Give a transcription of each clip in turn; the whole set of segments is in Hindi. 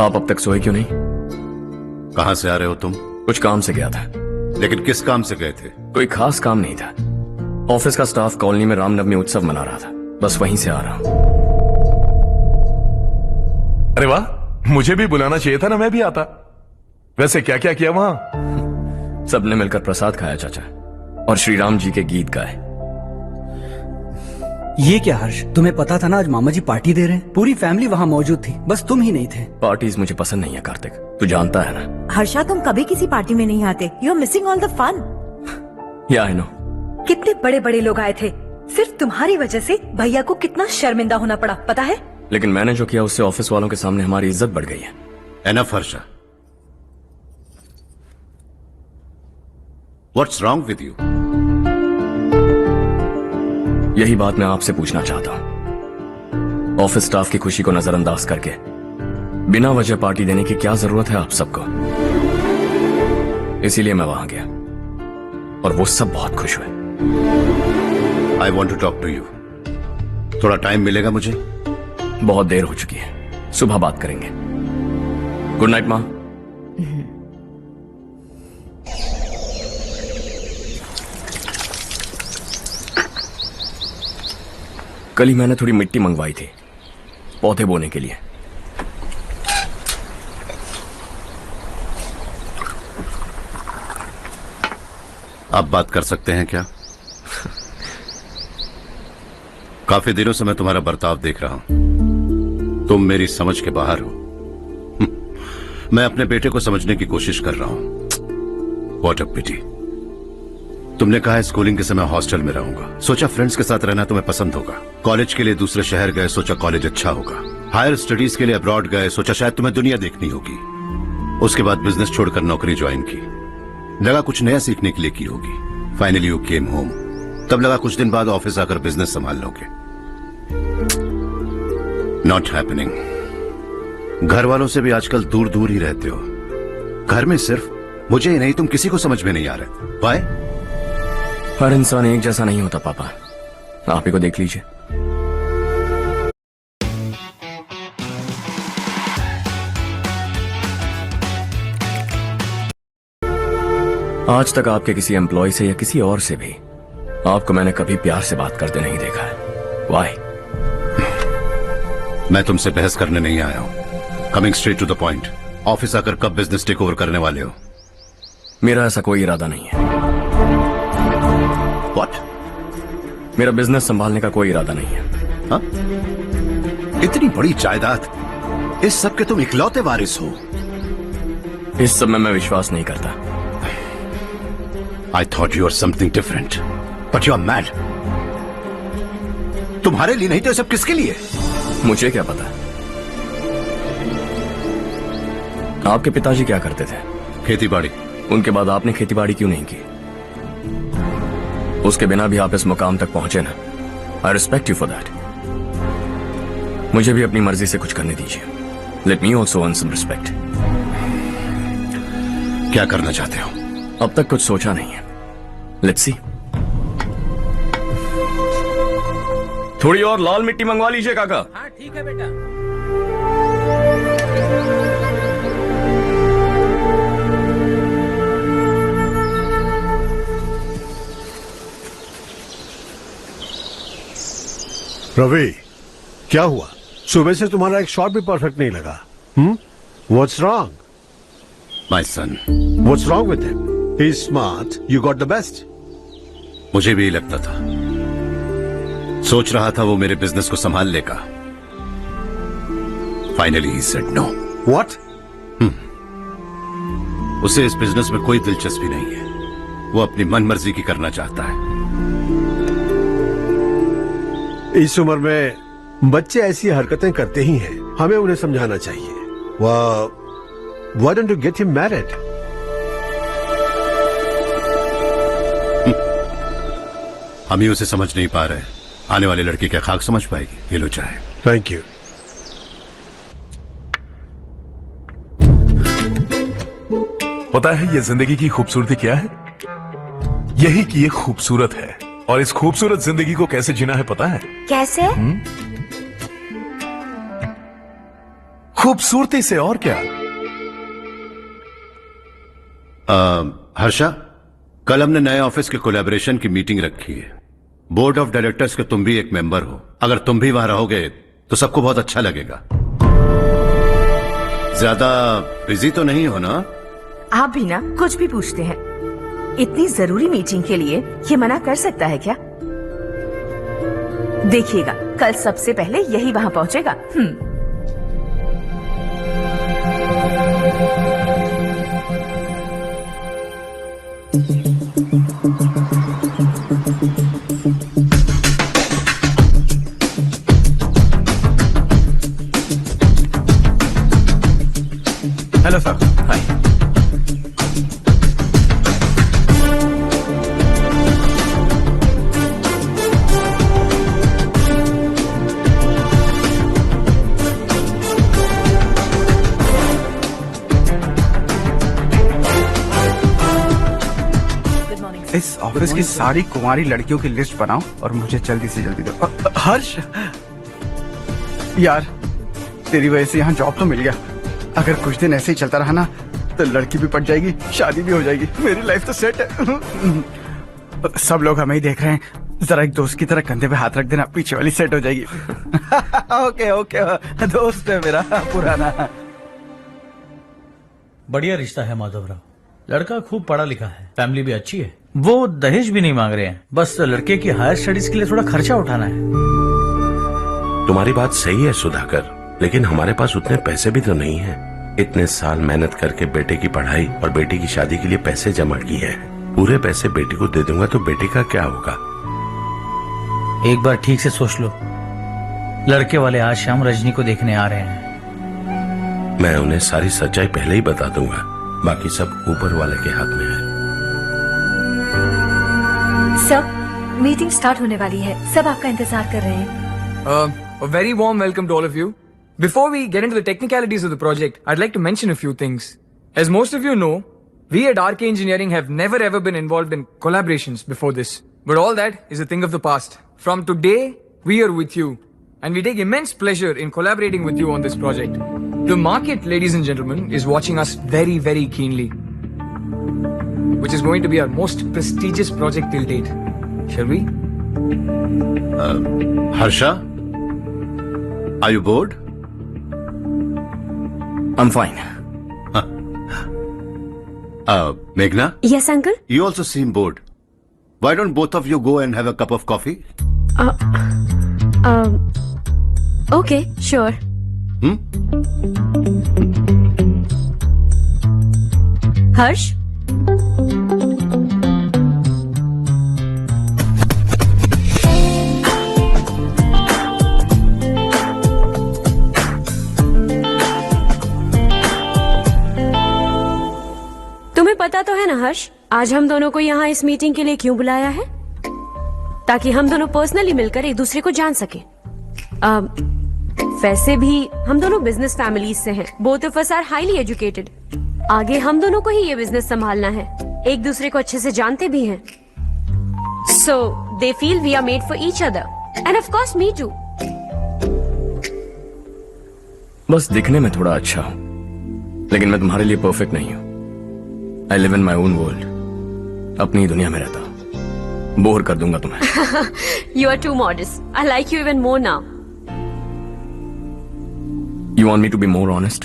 आप अब तक सोए क्यों नहीं? कहां से आ रहे हो तुम? कुछ काम से गया था। लेकिन किस काम से गए थे? कोई खास काम नहीं था। ऑफिस का स्टाफ कॉलोनी में रामनवमी उत्सव मना रहा था, बस वहीं से आ रहा हूं। अरे वाह, मुझे भी बुलाना चाहिए था ना, मैं भी आता। वैसे क्या क्या किया वहां? सबने मिलकर प्रसाद खाया चाचा, और श्री राम जी के गीत गाए। ये क्या हर्ष, तुम्हें पता था ना आज मामा जी पार्टी दे रहे हैं? पूरी फैमिली वहाँ मौजूद थी, बस तुम ही नहीं थे। पार्टीज मुझे पसंद नहीं है कार्तिक, तू जानता है ना। हर्षा, तुम कभी किसी पार्टी में नहीं आते। You are missing all the fun. Yeah I no. कितने बड़े बड़े लोग आए थे, सिर्फ तुम्हारी वजह से भैया को कितना शर्मिंदा होना पड़ा, पता है? लेकिन मैंने जो किया उससे ऑफिस वालों के सामने हमारी इज्जत बढ़ गई है। Enough Harsha, what's wrong with you? यही बात मैं आपसे पूछना चाहता हूं। ऑफिस स्टाफ की खुशी को नजरअंदाज करके बिना वजह पार्टी देने की क्या जरूरत है आप सबको? इसीलिए मैं वहां गया और वो सब बहुत खुश हुए। I want to talk to you. थोड़ा टाइम मिलेगा मुझे? बहुत देर हो चुकी है, सुबह बात करेंगे। गुड नाइट मां। कल ही मैंने थोड़ी मिट्टी मंगवाई थी पौधे बोने के लिए। आप बात कर सकते हैं क्या? काफी दिनों से मैं तुम्हारा बर्ताव देख रहा हूं। तुम मेरी समझ के बाहर हो। मैं अपने बेटे को समझने की कोशिश कर रहा हूं। व्हाट अ पिटी। तुमने कहा स्कूलिंग के समय हॉस्टल में रहूंगा, सोचा फ्रेंड्स के साथ रहना तुम्हें पसंद होगा। कॉलेज के लिए दूसरे शहर गए, सोचा कॉलेज अच्छा होगा। हायर स्टडीज के लिए अब्रॉड गए, सोचा शायद तुम्हें दुनिया देखनी होगी। उसके बाद बिजनेस छोड़कर नौकरी ज्वाइन की, लगा कुछ नया सीखने के लिए की होगी। फाइनली यू केम होम, तब लगा कुछ दिन बाद ऑफिस आकर बिजनेस संभाल लोगे। Not happening. घर वालों से भी आजकल दूर दूर ही रहते हो। घर में सिर्फ मुझे ही नहीं, तुम किसी को समझ में नहीं आ रहे। वाई? हर इंसान एक जैसा नहीं होता पापा, आप ही को देख लीजिए। आज तक आपके किसी एम्प्लॉय से या किसी और से भी आपको मैंने कभी प्यार से बात करते नहीं देखा है। वाई? मैं तुमसे बहस करने नहीं आया हूं। Coming straight to the point. Office आकर कब बिजनेस टेक ओवर करने वाले हो? मेरा ऐसा कोई इरादा नहीं है। व्हाट? मेरा बिजनेस संभालने का कोई इरादा नहीं है। हा? इतनी बड़ी जायदाद, इस सब के तुम इकलौते वारिस हो। इस सब में मैं विश्वास नहीं करता। I thought you were something different, but you are mad. तुम्हारे लिए नहीं तो ये सब किसके लिए? मुझे क्या पता। आपके पिताजी क्या करते थे? खेतीबाड़ी। उनके बाद आपने खेतीबाड़ी क्यों नहीं की? उसके बिना भी आप इस मुकाम तक पहुंचे ना। I respect you for that. मुझे भी अपनी मर्जी से कुछ करने दीजिए। Let me also earn some respect. क्या करना चाहते हो? अब तक कुछ सोचा नहीं है। Let's see. थोड़ी और लाल मिट्टी मंगवा लीजिए काका। हाँ ठीक है बेटा। रवि, क्या हुआ? सुबह से तुम्हारा एक शॉट भी परफेक्ट नहीं लगा। What's wrong? My son. What's wrong with him? He's smart. You got the best. मुझे भी यही लगता था। सोच रहा था वो मेरे बिजनेस को संभाल लेगा। Finally he said no. What? उसे इस बिजनेस में कोई दिलचस्पी नहीं है। वो अपनी मनमर्जी की करना चाहता है। इस उम्र में बच्चे ऐसी हरकतें करते ही हैं। हमें उन्हें समझाना चाहिए। Why don't you get him married? हम ही उसे समझ नहीं पा रहे, आने वाली लड़की क्या खाक समझ पाएगी? ये लो चाहे। Thank you. पता है ये जिंदगी की खूबसूरती क्या है? यही कि ये खूबसूरत है, और इस खूबसूरत जिंदगी को कैसे जीना है पता है? कैसे? खूबसूरती से और क्या। हर्षा, कल हमने नए ऑफिस के कोलैबोरेशन की मीटिंग रखी है। बोर्ड ऑफ डायरेक्टर्स के तुम भी एक मेंबर हो। अगर तुम भी वहां रहोगे तो सबको बहुत अच्छा लगेगा। ज्यादा बिजी तो नहीं हो ना? आप भी ना कुछ भी पूछते हैं। इतनी जरूरी मीटिंग के लिए ये मना कर सकता है क्या? देखिएगा कल सबसे पहले यही वहां पहुंचेगा। Hello sir. हाय। इस ऑफिस की सारी कुंवारी लड़कियों की लिस्ट बनाओ और मुझे जल्दी से जल्दी दो। हर्ष यार, तेरी वजह से यहाँ जॉब तो मिल गया। अगर कुछ दिन ऐसे ही चलता रहा ना तो लड़की भी पट जाएगी, शादी भी हो जाएगी, मेरी लाइफ तो सेट है। सब लोग हमें ही देख रहे हैं, जरा एक दोस्त की तरह कंधे पे हाथ रख देना, पीछे वाली सेट हो जाएगी। ओके ओके, दोस्त है मेरा पुराना। बढ़िया रिश्ता है माधवराव। लड़का खूब पढ़ा लिखा है, फैमिली भी अच्छी है। वो दहेज भी नहीं मांग रहे हैं, बस लड़के की हायर स्टडीज के लिए थोड़ा खर्चा उठाना है। तुम्हारी बात सही है सुधाकर, लेकिन हमारे पास उतने पैसे भी तो नहीं हैं। इतने साल मेहनत करके बेटे की पढ़ाई और बेटी की शादी के लिए पैसे जमा किए हैं। पूरे पैसे बेटी को दे दूंगा तो बेटी का क्या होगा? एक बार ठीक से सोच लो। लड़के वाले आज शाम रजनी को देखने आ रहे हैं। मैं उन्हें सारी सच्चाई पहले ही बता दूंगा, बाकी सब ऊपर वाले के हाथ में है। सब मीटिंग स्टार्ट होने वाली है, सब आपका इंतजार कर रहे हैं। A very warm welcome to all of you. Before we get into the technicalities of the project, I'd like to mention a few things. As most of you know, we at RK Engineering have never ever been involved in collaborations before this. But all that is a thing of the past. From today, we are with you. And we take immense pleasure in collaborating with you on this project. The market, ladies and gentlemen, is watching us very, very keenly. Which is going to be our most prestigious project till date. Shall we? Harsha? Are you bored? I'm fine. Meghna? Yes uncle. You also seem bored. Why don't both of you go and have a cup of coffee? Okay sure. Harsh, तुम्हें पता तो है ना हर्ष, आज हम दोनों को यहाँ इस मीटिंग के लिए क्यों बुलाया है? ताकि हम दोनों पर्सनली मिलकर एक दूसरे को जान सके। वैसे भी हम दोनों बिजनेस फैमिलीज से हैं। Both of us are highly educated. आगे हम दोनों को ही ये बिजनेस संभालना है। एक दूसरे को अच्छे से जानते भी हैं। So they feel we are made for each other and of course me too. बस दिखने में थोड़ा अच्छा हूं, लेकिन मैं तुम्हारे लिए परफेक्ट नहीं हूं। I live in my own world, अपनी दुनिया में रहता हूं। बोर कर दूंगा तुम्हें। You are too modest. I like you even more now. You want me to be more honest?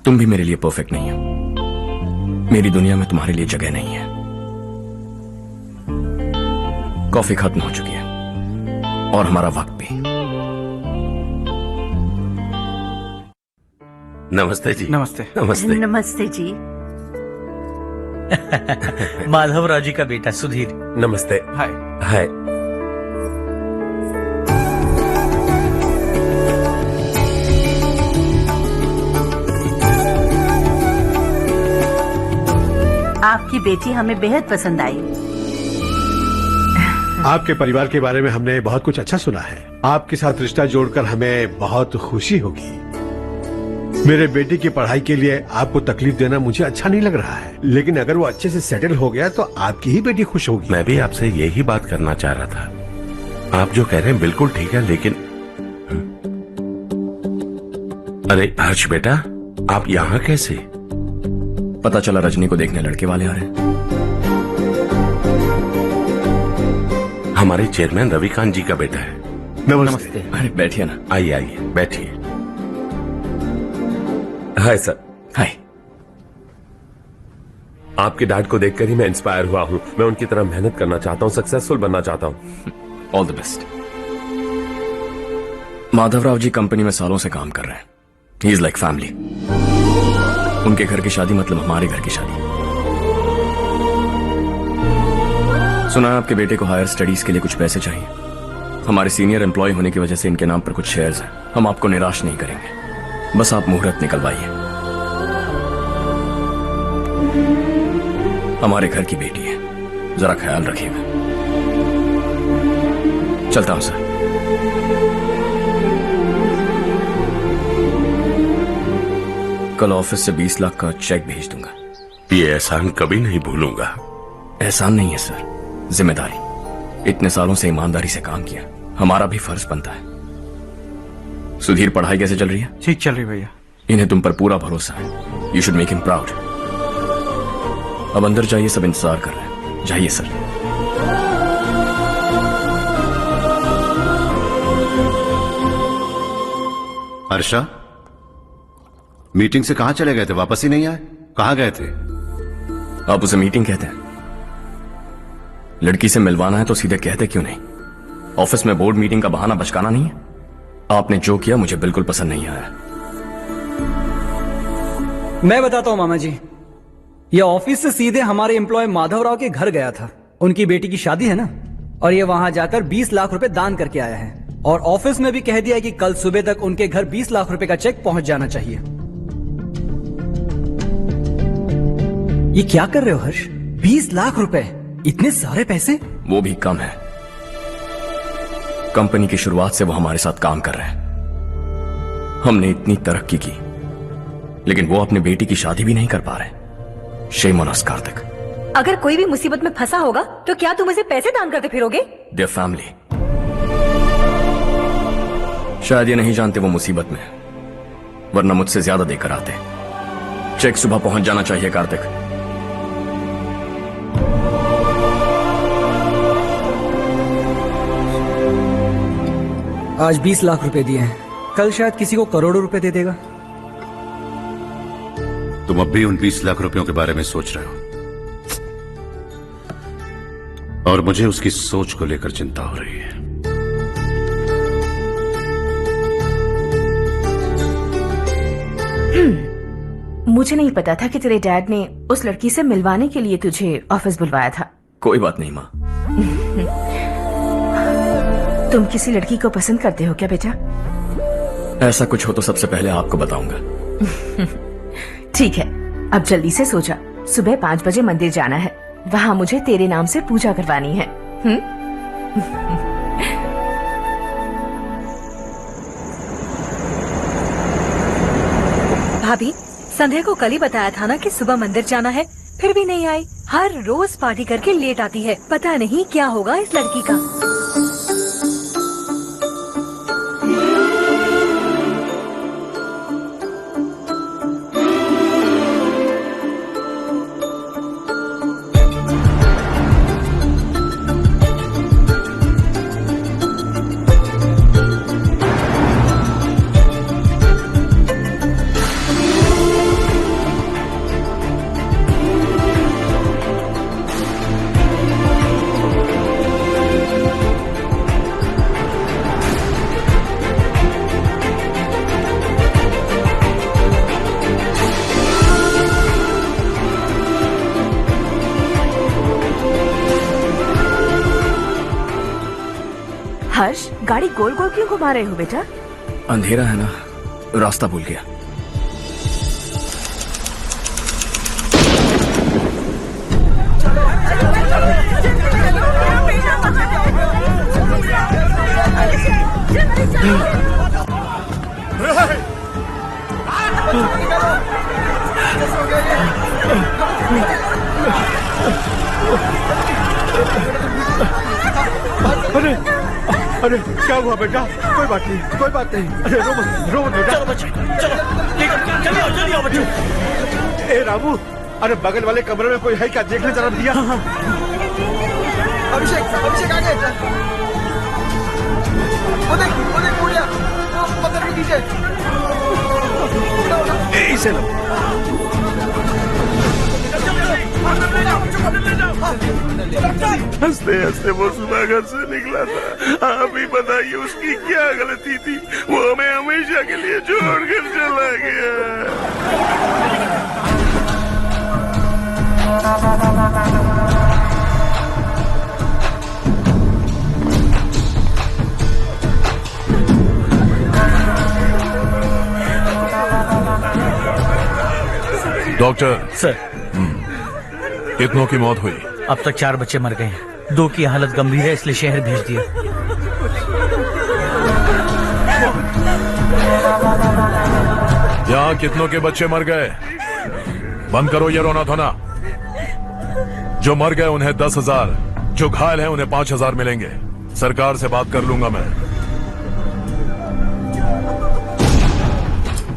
तुम भी मेरे लिए परफेक्ट नहीं हो। मेरी दुनिया में तुम्हारे लिए जगह नहीं है। कॉफी खत्म हो चुकी है और हमारा वक्त भी। नमस्ते जी। नमस्ते। नमस्ते। नमस्ते जी। माधवराव जी का बेटा सुधीर। नमस्ते। हाय। हाय। आपकी बेटी हमें बेहद पसंद आई। आपके परिवार के बारे में हमने बहुत कुछ अच्छा सुना है। आपके साथ रिश्ता जोड़कर हमें बहुत खुशी होगी। मेरे बेटे की पढ़ाई के लिए आपको तकलीफ देना मुझे अच्छा नहीं लग रहा है, लेकिन अगर वो अच्छे से सेटल हो गया तो आपकी ही बेटी खुश होगी। मैं भी आपसे यही बात करना चाह रहा था। आप जो कह रहे हैं बिल्कुल ठीक है, लेकिन अरे हर्ष बेटा, आप यहाँ कैसे? पता चला रजनी को देखने लड़के वाले आ रहे हैं। हमारे चेयरमैन रविकांत जी का बेटा है। नमस्ते। अरे बैठिए ना। आइए आइए बैठिए। Hi sir. हाय। आपके डैड को देखकर ही मैं इंस्पायर हुआ हूँ। मैं उनकी तरह मेहनत करना चाहता हूँ, सक्सेसफुल बनना चाहता हूँ। All the best. Madhavrao ji company में सालों से काम कर रहे हैं। He is like family. उनके घर की शादी मतलब हमारे घर की शादी। सुना है आपके बेटे को हायर स्टडीज के लिए कुछ पैसे चाहिए। हमारे सीनियर एम्प्लॉय होने की वजह से इनके नाम पर कुछ शेयर्स हैं। हम आपको निराश नहीं करेंगे, बस आप मुहूर्त निकलवाइए। हमारे घर की बेटी है, जरा ख्याल रखिएगा। चलता हूं सर। कल ऑफिस से 20 लाख का चेक भेज दूंगा। ये एहसान कभी नहीं भूलूंगा। एहसान नहीं है सर, जिम्मेदारी। इतने सालों से ईमानदारी से काम किया, हमारा भी फर्ज बनता है। सुधीर, पढ़ाई कैसे चल रही है? ठीक चल रही भैया। इन्हें तुम पर पूरा भरोसा है। You should make him proud. अब अंदर जाइए, सब इंतजार कर रहे हैं। जाइए सर। हर्षा, मीटिंग से कहां चले गए थे? वापस ही नहीं आए? कहां गए थे? आप उसे मीटिंग कहते हैं? लड़की से मिलवाना है तो सीधे कहते क्यों नहीं? ऑफिस में बोर्ड मीटिंग का बहाना बचकाना नहीं है। आपने जो किया मुझे बिल्कुल पसंद नहीं आया। मैं बताता हूं मामा जी, ये ऑफिस से सीधे हमारे एम्प्लॉय माधवराव के घर गया था। उनकी बेटी की शादी है ना, और ये वहां जाकर 20 लाख रुपए दान करके आया है। और ऑफिस में भी कह दिया कि कल सुबह तक उनके घर 20 लाख रुपए का चेक पहुंच जाना चाहिए। ये क्या कर रहे हो हर्ष? 20 लाख रुपए, इतने सारे पैसे? वो भी कम है। कंपनी की शुरुआत से वो हमारे साथ काम कर रहे हैं। हमने इतनी तरक्की की, लेकिन वो अपने बेटी की शादी भी नहीं कर पा रहे। Shame on us Kartik. अगर कोई भी मुसीबत में फंसा होगा तो क्या तुम उसे पैसे दान करते फिरोगे? Their family. शायद ये नहीं जानते वो मुसीबत में है, वरना मुझसे ज्यादा देकर आते। चेक सुबह पहुंच जाना चाहिए कार्तिक। आज 20 लाख रुपए दिए हैं, कल शायद किसी को करोड़ों रुपए दे देगा। तुम अब भी उन 20 लाख रुपयों के बारे में सोच रहे हो, और मुझे उसकी सोच को लेकर चिंता हो रही है। मुझे नहीं पता था कि तेरे डैड ने उस लड़की से मिलवाने के लिए तुझे ऑफिस बुलवाया था। कोई बात नहीं माँ। तुम किसी लड़की को पसंद करते हो क्या बेटा? ऐसा कुछ हो तो सबसे पहले आपको बताऊंगा। ठीक है, अब जल्दी से सो जा। सुबह 5 बजे मंदिर जाना है, वहाँ मुझे तेरे नाम से पूजा करवानी है। भाभी, संध्या को कल ही बताया था ना कि सुबह मंदिर जाना है, फिर भी नहीं आई। हर रोज पार्टी करके लेट आती है। पता नहीं क्या होगा इस लड़की का। हर्ष, गाड़ी गोल गोल क्यों घुमा रहे हो बेटा? अंधेरा है ना, रास्ता भूल गया। अरे अरे क्या हुआ बेटा? कोई बात नहीं, कोई बात नहीं। अरे रो मत बेटा। चलो बच्चे, चलो जल्दी आओ बच्चों। ए रामू, अरे बगल वाले कमरे में कोई है क्या? देखने जरा दिया। अभिषेक, अभिषेक आगे। वो देख पूजा, वो पत्थर के पीछे। इसे लो। हंसते हंसते वो सुबह घर से निकला था। आप ही बताइए उसकी क्या गलती थी? वो हमें हमेशा के लिए छोड़कर चला गया। डॉक्टर सर, कितनों की मौत हुई? अब तक 4 बच्चे मर गए हैं। 2 की हालत गंभीर है, इसलिए शहर भेज दिया। यहाँ कितनों के बच्चे मर गए? बंद करो ये रोना धोना। जो मर गए उन्हें 10,000, जो घायल हैं उन्हें 5,000 मिलेंगे। सरकार से बात कर लूंगा मैं।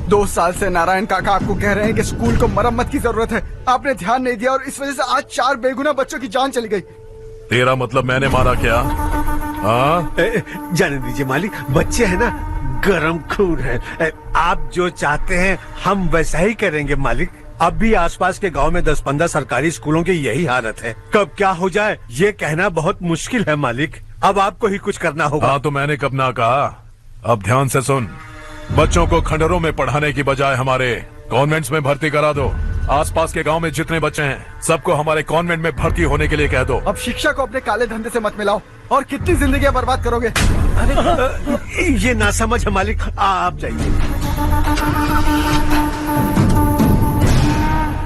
2 साल से नारायण काका आपको कह रहे हैं कि स्कूल को मरम्मत की जरूरत है। आपने ध्यान नहीं दिया और इस वजह से आज 4 बेगुनाह बच्चों की जान चली गई। तेरा मतलब मैंने मारा क्या? हाँ, जाने दीजिए मालिक, बच्चे हैं ना, गरम खून है। आप जो चाहते हैं हम वैसा ही करेंगे मालिक। अब भी आसपास के गांव में 10-15 सरकारी स्कूलों की यही हालत है। कब क्या हो जाए ये कहना बहुत मुश्किल है मालिक। अब आपको ही कुछ करना होगा। हाँ तो मैंने कब ना कहा। अब ध्यान से सुन, बच्चों को खंडरों में पढ़ाने की बजाय हमारे कॉन्वेंट्स में भर्ती करा दो। आसपास के गांव में जितने बच्चे हैं सबको हमारे कॉन्वेंट में भर्ती होने के लिए कह दो। अब शिक्षा को अपने काले धंधे से मत मिलाओ। और कितनी जिंदगियां बर्बाद करोगे? ये ना समझ है मालिक, आप जाइए।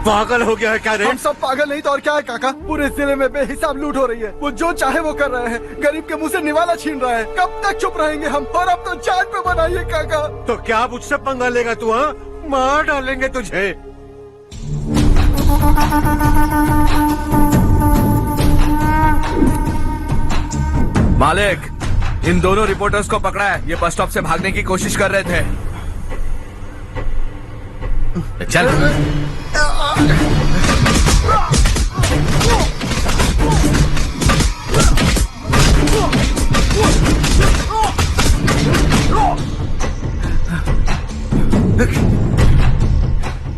पागल हो गया है क्या रे? हम सब पागल नहीं तो और क्या है काका। पूरे जिले में बेहिसाब लूट हो रही है। वो जो चाहे वो कर रहे हैं। गरीब के मुंह से निवाला छीन रहा है। कब तक चुप रहेंगे हम? और अब तो जान पे बनाइए काका। तो क्या मुझसे पंगा लेगा तू? हाँ, मार डालेंगे तुझे। मालिक, इन दोनों रिपोर्टर्स को पकड़ा है। ये बस स्टॉप से भागने की कोशिश कर रहे थे। चल।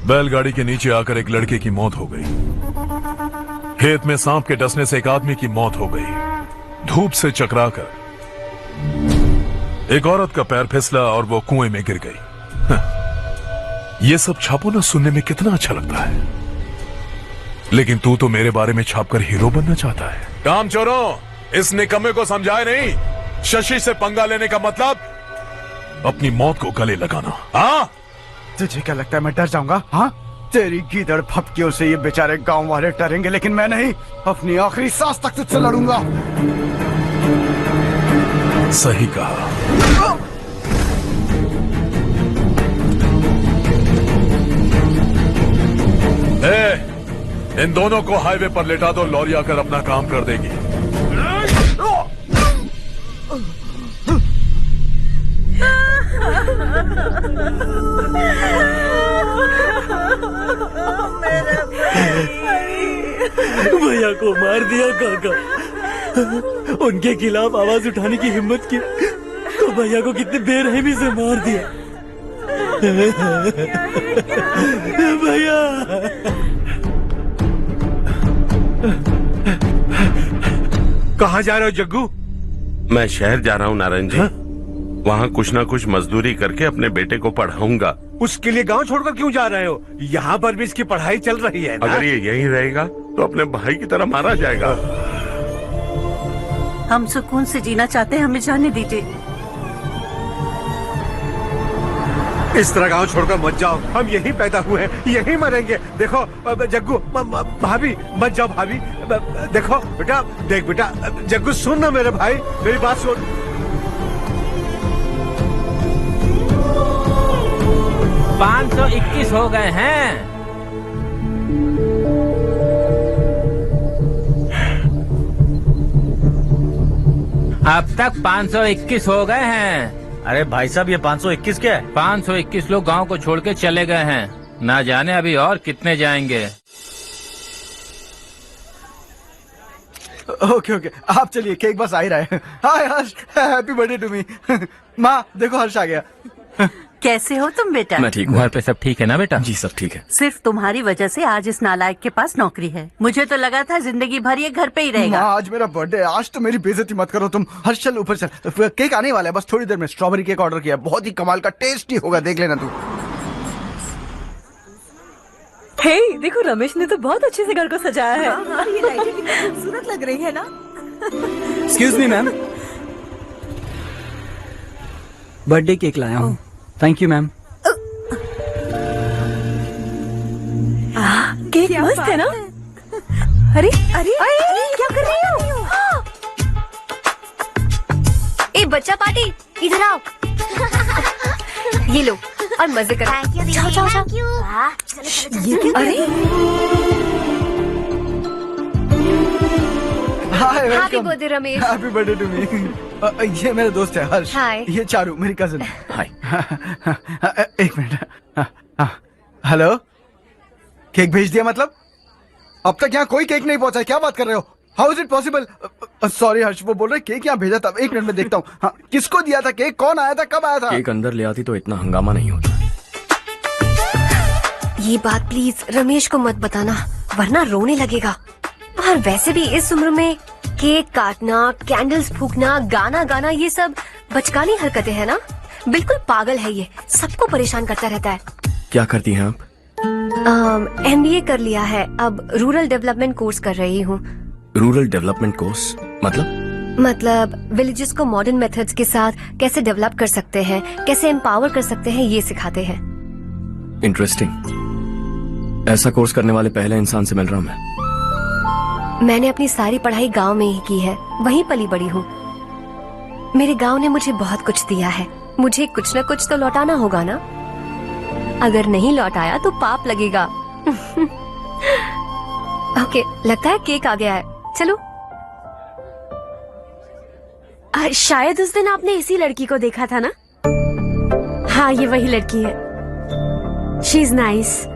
बैलगाड़ी के नीचे आकर एक लड़के की मौत हो गई। खेत में सांप के डसने से एक आदमी की मौत हो गई। धूप से चकराकर एक औरत का पैर फिसला और वो कुएं में गिर गई। ये सब छापो ना, सुनने में कितना अच्छा लगता है। लेकिन तू तो मेरे बारे में छापकर हीरो बनना चाहता है। काम चोरों, इस निकम्मे को समझाए नहीं। शशि से पंगा लेने का मतलब अपनी मौत को गले लगाना। हाँ, तुझे क्या लगता है मैं डर जाऊंगा? हाँ, तेरी गीदड़ फपकियों से ये बेचारे गांव वाले डरेंगे, लेकिन मैं नहीं। अपनी आखिरी सांस तक तुझसे लड़ूंगा। सही कहा। इन दोनों को हाईवे पर लेटा दो। लॉरी आकर अपना काम कर देगी। भैया को मार दिया काका। उनके खिलाफ आवाज उठाने की हिम्मत की तो भैया को कितने बेरहमी से मार दिया। भैया, कहाँ जा रहे हो जग्गू? मैं शहर जा रहा हूँ नारायण जी। वहाँ कुछ ना कुछ मजदूरी करके अपने बेटे को पढ़ाऊंगा। उसके लिए गांव छोड़कर क्यों जा रहे हो? यहाँ पर भी इसकी पढ़ाई चल रही है ना? अगर ये यहीं रहेगा तो अपने भाई की तरह मारा जाएगा। हम सुकून से जीना चाहते हैं, हमें जाने दीजिए। इस तरह गांव छोड़कर मत जाओ। हम यहीं पैदा हुए हैं, यहीं मरेंगे। देखो जग्गू, भाभी मत जाओ। भाभी देखो बेटा, देख बेटा, जग्गू सुन ना मेरे भाई, मेरी बात सुन। 521 हो गए हैं। अब तक 521 हो गए हैं। अरे भाई साहब, ये 521 क्या है? 521 लोग गांव को छोड़ के चले गए हैं। ना जाने अभी और कितने जाएंगे। ओके ओके, आप चलिए, केक बस आ ही रहा है। हाय हर्ष, हैप्पी बर्थडे टू मी। माँ देखो, हर्ष आ गया। कैसे हो तुम बेटा? मैं ठीक हूँ। घर पे सब ठीक है ना बेटा? जी सब ठीक है। सिर्फ तुम्हारी वजह से आज इस नालायक के पास नौकरी है। मुझे तो लगा था जिंदगी भर ये घर पे ही रहेगा। माँ आज मेरा बर्थडे है, आज तो मेरी बेइज्जती मत करो तुम। हर्ष चल ऊपर चल, केक आने वाला है बस थोड़ी देर में। स्ट्रॉबेरी केक ऑर्डर किया, बहुत ही कमाल का, टेस्टी होगा, देख लेना तू। हे देखो, रमेश ने तो बहुत अच्छे से घर को सजाया है। ये लाइटें कितनी खूबसूरत लग रही है ना। Excuse me ma'am, birthday cake लाया हूँ। Thank you ma'am. केक मस्त है ना? अरे अरे अरे क्या कर रही हो? ए बच्चा पार्टी, इधर आओ। ये लो और मजे करो। जाओ जाओ जाओ। ये क्या? अरे hi, happy welcome. Birthday Ramesh. Happy birthday to me. ये मेरा दोस्त है हर्ष। हाय। ये चारू, मेरी कजिन। हाय। एक मिनट। हेलो, केक भेज दिया मतलब? अब तक यहाँ कोई केक नहीं पहुंचा, क्या बात कर रहे हो? How is it possible? Sorry Harsh, वो बोल रहे केक यहाँ भेजा था। एक मिनट में देखता हूँ। हाँ, किसको दिया था केक? कौन आया था? कब आया था? केक अंदर ले आती तो इतना हंगामा नहीं होता। ये बात प्लीज रमेश को मत बताना, वरना रोने लगेगा। और वैसे भी इस उम्र में केक काटना, कैंडल्स फूकना, गाना गाना, ये सब बचकानी हरकतें हैं ना। बिल्कुल पागल है ये, सबको परेशान करता रहता है। क्या करती हैं आप? MBA कर लिया है, अब रूरल डेवलपमेंट कोर्स कर रही हूँ। रूरल डेवलपमेंट कोर्स मतलब विलेजेस को मॉडर्न मेथड्स के साथ कैसे डेवलप कर सकते हैं, कैसे एम्पावर कर सकते हैं, ये सिखाते हैं। इंटरेस्टिंग। ऐसा कोर्स करने वाले पहले इंसान से मिल रहा हूँ मैं। मैंने अपनी सारी पढ़ाई गांव में ही की है, वहीं पली बड़ी हूँ। मेरे गांव ने मुझे बहुत कुछ दिया है, मुझे कुछ न कुछ तो लौटाना होगा ना। अगर नहीं लौटाया तो पाप लगेगा। ओके, लगता है केक आ गया है, चलो। शायद उस दिन आपने इसी लड़की को देखा था ना? हाँ, ये वही लड़की है। She is nice.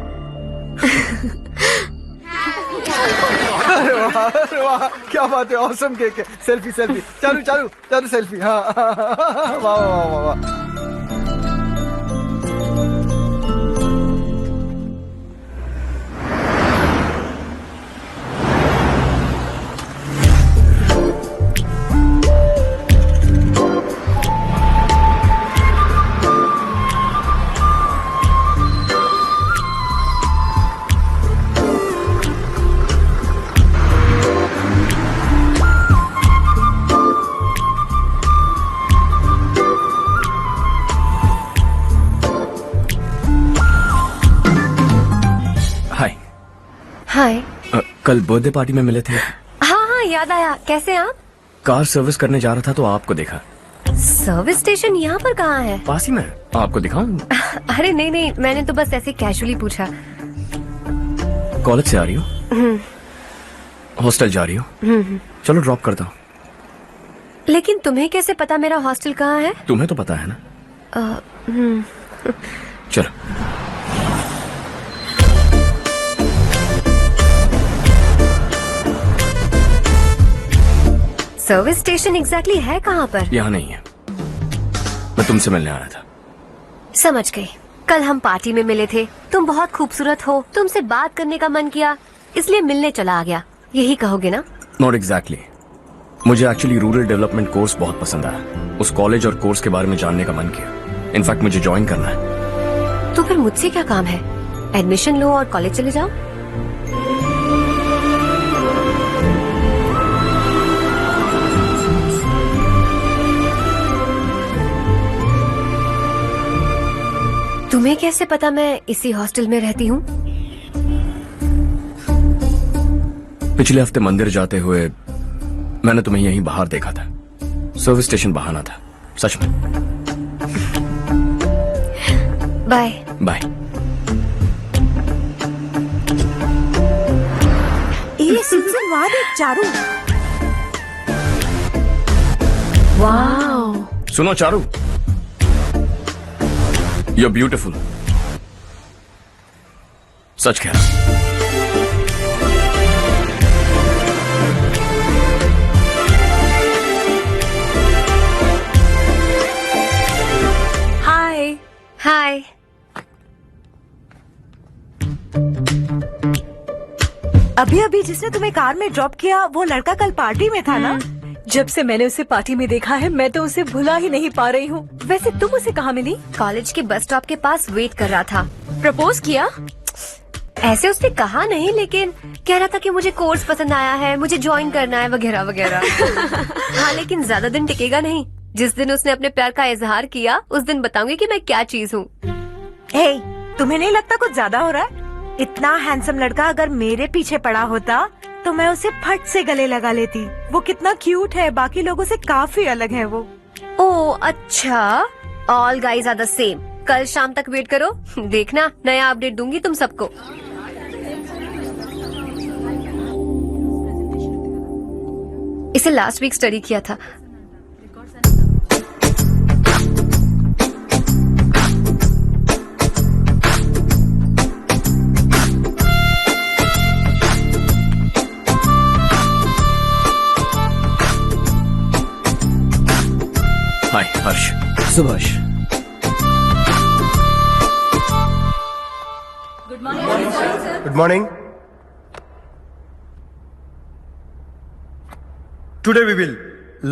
अरे वाह, क्या बात है, ऑसम केक है। Selfie selfie, Charu Charu Charu selfie. हाँ वाह वाह वाह वाह। हाय। कल बर्थडे पार्टी में मिले थे। हाँ हाँ, याद आया। कैसे आप? कार सर्विस करने जा रहा था तो आपको देखा। सर्विस स्टेशन यहाँ पर कहाँ है? पास ही में। आपको दिखाऊं? अरे नहीं नहीं, मैंने तो बस ऐसे कैजुअली पूछा। कॉलेज से आ रही हो? हॉस्टल जा रही हो? चलो ड्रॉप करता हूँ। लेकिन तुम्हें कैसे पता मेरा हॉस्टल कहाँ है? तुम्हें तो पता है ना। चलो। सर्विस स्टेशन एग्जैक्टली है कहाँ पर? यहाँ नहीं है, मैं तुमसे मिलने आया था। समझ गई। कल हम पार्टी में मिले थे, तुम बहुत खूबसूरत हो, तुमसे बात करने का मन किया, इसलिए मिलने चला आ गया, यही कहोगे ना? Not exactly. मुझे एक्चुअली रूरल डेवलपमेंट कोर्स बहुत पसंद आया। उस कॉलेज और कोर्स के बारे में जानने का मन किया। इनफैक्ट मुझे ज्वाइन करना है। तो फिर मुझसे क्या काम है? एडमिशन लो और कॉलेज चले जाओ। तुम्हें कैसे पता मैं इसी हॉस्टल में रहती हूँ? पिछले हफ्ते मंदिर जाते हुए मैंने तुम्हें यहीं बाहर देखा था। सर्विस स्टेशन बहाना था, सच में। Bye bye. ये सुन वहाँ देख चारू। वाह। सुनो चारू, यू आर ब्यूटिफुल। सच कह रहा। हाय। हाय। अभी अभी जिसने तुम्हें कार में ड्रॉप किया वो लड़का कल पार्टी में था ना? जब से मैंने उसे पार्टी में देखा है मैं तो उसे भुला ही नहीं पा रही हूँ। वैसे तुम उसे कहाँ मिली? कॉलेज के बस स्टॉप के पास वेट कर रहा था। प्रपोज किया? ऐसे उसने कहा नहीं, लेकिन कह रहा था कि मुझे कोर्स पसंद आया है, मुझे ज्वाइन करना है वगैरह वगैरह। हाँ, लेकिन ज्यादा दिन टिकेगा नहीं। जिस दिन उसने अपने प्यार का इजहार किया उस दिन बताऊंगी कि मैं क्या चीज हूँ। हे, तुम्हें नहीं लगता कुछ ज्यादा हो रहा है? इतना हैंडसम लड़का अगर मेरे पीछे पड़ा होता तो मैं उसे फट से गले लगा लेती। वो कितना क्यूट है, बाकी लोगों से काफी अलग है वो। ओह अच्छा, all guys are the same. कल शाम तक वेट करो, देखना नया अपडेट दूंगी तुम सबको। इसे लास्ट वीक स्टडी किया था। हाय हर्ष। Subhash. Good morning. Today we will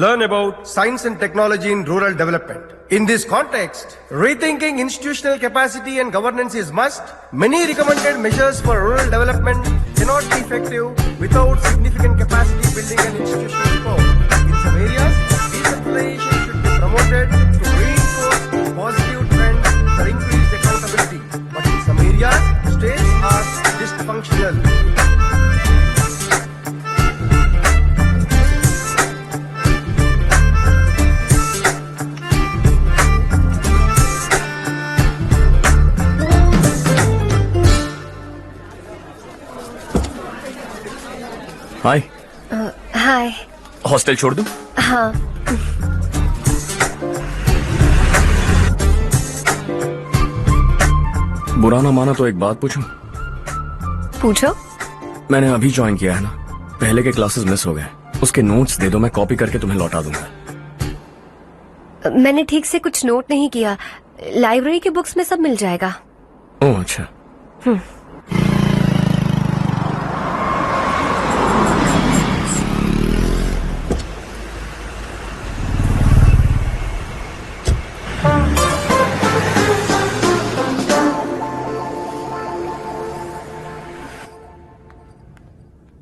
learn about science and technology in rural development. In this context, rethinking institutional capacity and governance is must. Many recommended measures for rural development cannot be effective without significant capacity building and institutional reform. In some areas, decentralization should be promoted to reinforce positive trends for increased accountability. But in some areas, states are dysfunctional. Hi. Hi. Hostel छोड़ दूं? हाँ। बुरा ना माना तो एक बात पूछूं? पूछो। मैंने अभी ज्वाइन किया है ना, पहले के क्लासेस मिस हो गए। उसके नोट्स दे दो, मैं कॉपी करके तुम्हें लौटा दूंगा। मैंने ठीक से कुछ नोट नहीं किया। लाइब्रेरी के बुक्स में सब मिल जाएगा। ओह अच्छा।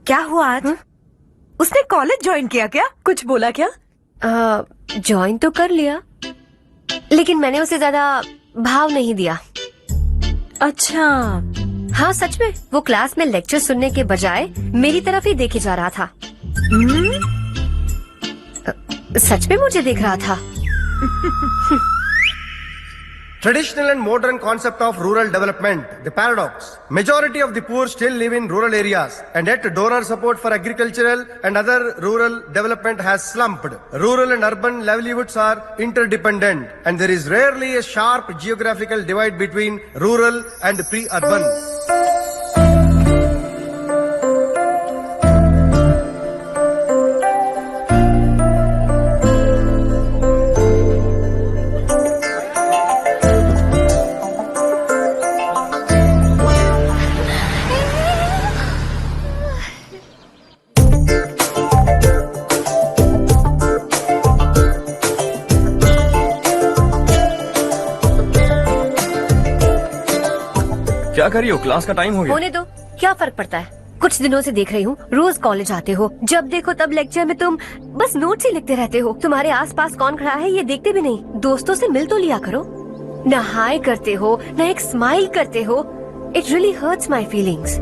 क्या हुआ आज? उसने कॉलेज ज्वाइन किया क्या? कुछ बोला क्या? ज्वाइन तो कर लिया, लेकिन मैंने उसे ज्यादा भाव नहीं दिया। अच्छा। हाँ सच में, वो क्लास में लेक्चर सुनने के बजाय मेरी तरफ ही देखे जा रहा था। सच में मुझे देख रहा था। Traditional and modern concept of rural development, the paradox. Majority of the poor still live in rural areas, and yet donor support for agricultural and other rural development has slumped. Rural and urban livelihoods are interdependent, and there is rarely a sharp geographical divide between rural and pre-urban. क्या कर रही हो? क्लास का टाइम हो गया। होने दो, क्या फर्क पड़ता है। कुछ दिनों से देख रही हूँ, रोज कॉलेज आते हो, जब देखो तब लेक्चर में तुम बस नोट्स ही लिखते रहते हो। तुम्हारे आसपास कौन खड़ा है ये देखते भी नहीं। दोस्तों से मिल तो लिया करो। न हाय करते हो, न एक स्माइल करते हो। It really hurts my feelings.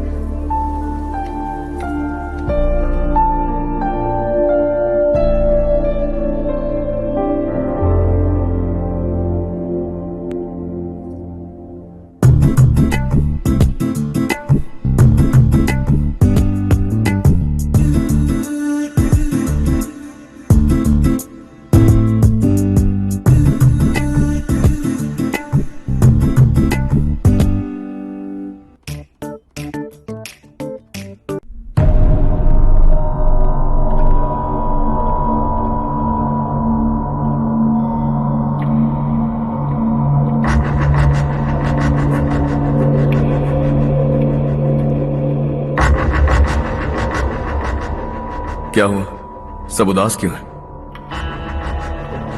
क्या हुआ? सब उदास क्यों है?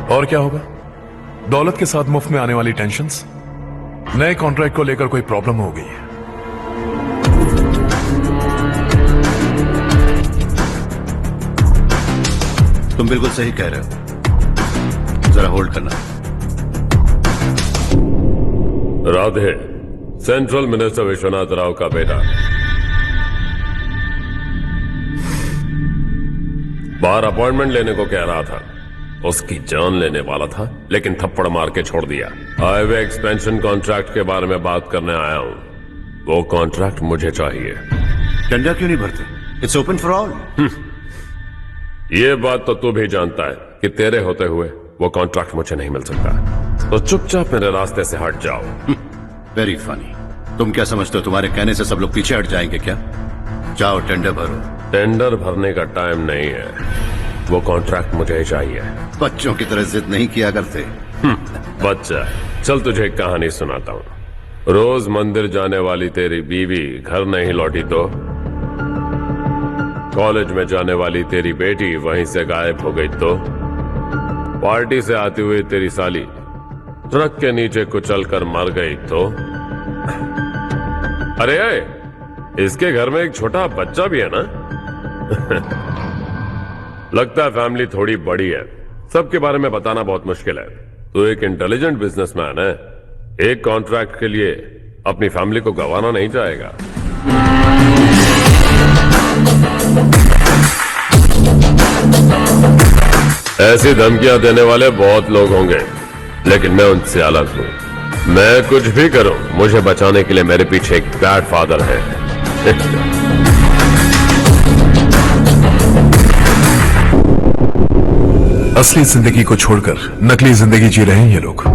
और क्या होगा? दौलत के साथ मुफ्त में आने वाली टेंशन्स। नए कॉन्ट्रैक्ट को लेकर कोई प्रॉब्लम हो गई है। तुम बिल्कुल सही कह रहे हो, जरा होल्ड करना। राधे, सेंट्रल मिनिस्टर विश्वनाथ राव का बेटा, बाहर अपॉइंटमेंट लेने को कह रहा था। उसकी जान लेने वाला था, लेकिन थप्पड़ मार के छोड़ दिया। हाईवे एक्सपेंशन कॉन्ट्रैक्ट के बारे में बात करने आया हूं। वो कॉन्ट्रैक्ट मुझे चाहिए। टेंडर क्यों नहीं भरते? It's open for all. ये बात तो तू भी जानता है कि तेरे होते हुए वो कॉन्ट्रैक्ट मुझे नहीं मिल सकता। तो चुपचाप मेरे रास्ते से हट जाओ। Very funny. तुम क्या समझते हो तुम्हारे कहने से सब लोग पीछे हट जाएंगे क्या? जाओ टेंडर भरो। टेंडर भरने का टाइम नहीं है, वो कॉन्ट्रैक्ट मुझे ही चाहिए। बच्चों की तरह जिद नहीं किया करते। बच्चा, चल तुझे एक कहानी सुनाता हूँ। रोज मंदिर जाने वाली तेरी बीवी घर नहीं लौटी तो, कॉलेज में जाने वाली तेरी बेटी वहीं से गायब हो गई तो, पार्टी से आती हुई तेरी साली ट्रक के नीचे कुचल कर मर गई तो, अरे इसके घर में एक छोटा बच्चा भी है ना। लगता है फैमिली थोड़ी बड़ी है, सबके बारे में बताना बहुत मुश्किल है। तो एक इंटेलिजेंट बिजनेसमैन है, एक कॉन्ट्रैक्ट के लिए अपनी फैमिली को गंवाना नहीं चाहेगा। ऐसी धमकियां देने वाले बहुत लोग होंगे, लेकिन मैं उनसे अलग हूं। मैं कुछ भी करूं, मुझे बचाने के लिए मेरे पीछे एक बैड फादर है। असली जिंदगी को छोड़कर नकली जिंदगी जी रहे हैं ये लोग।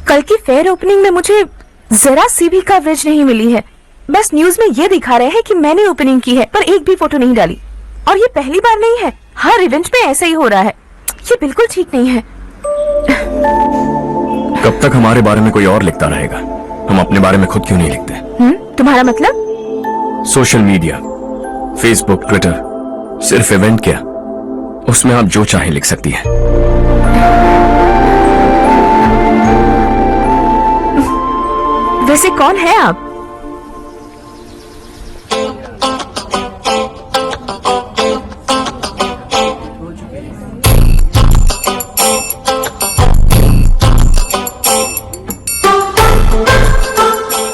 कल की फेयर ओपनिंग में मुझे जरा सी भी कवरेज नहीं मिली है। बस न्यूज में ये दिखा रहे हैं कि मैंने ओपनिंग की है, पर एक भी फोटो नहीं डाली। और ये पहली बार नहीं है, हर इवेंट में ऐसा ही हो रहा है। ये बिल्कुल ठीक नहीं है। कब तक हमारे बारे में कोई और लिखता रहेगा? हम अपने बारे में खुद क्यों नहीं लिखते? तुम्हारा मतलब? सोशल मीडिया, फेसबुक, ट्विटर, सिर्फ इवेंट क्या, उसमें आप जो चाहे लिख सकती हैं। वैसे कौन है आप?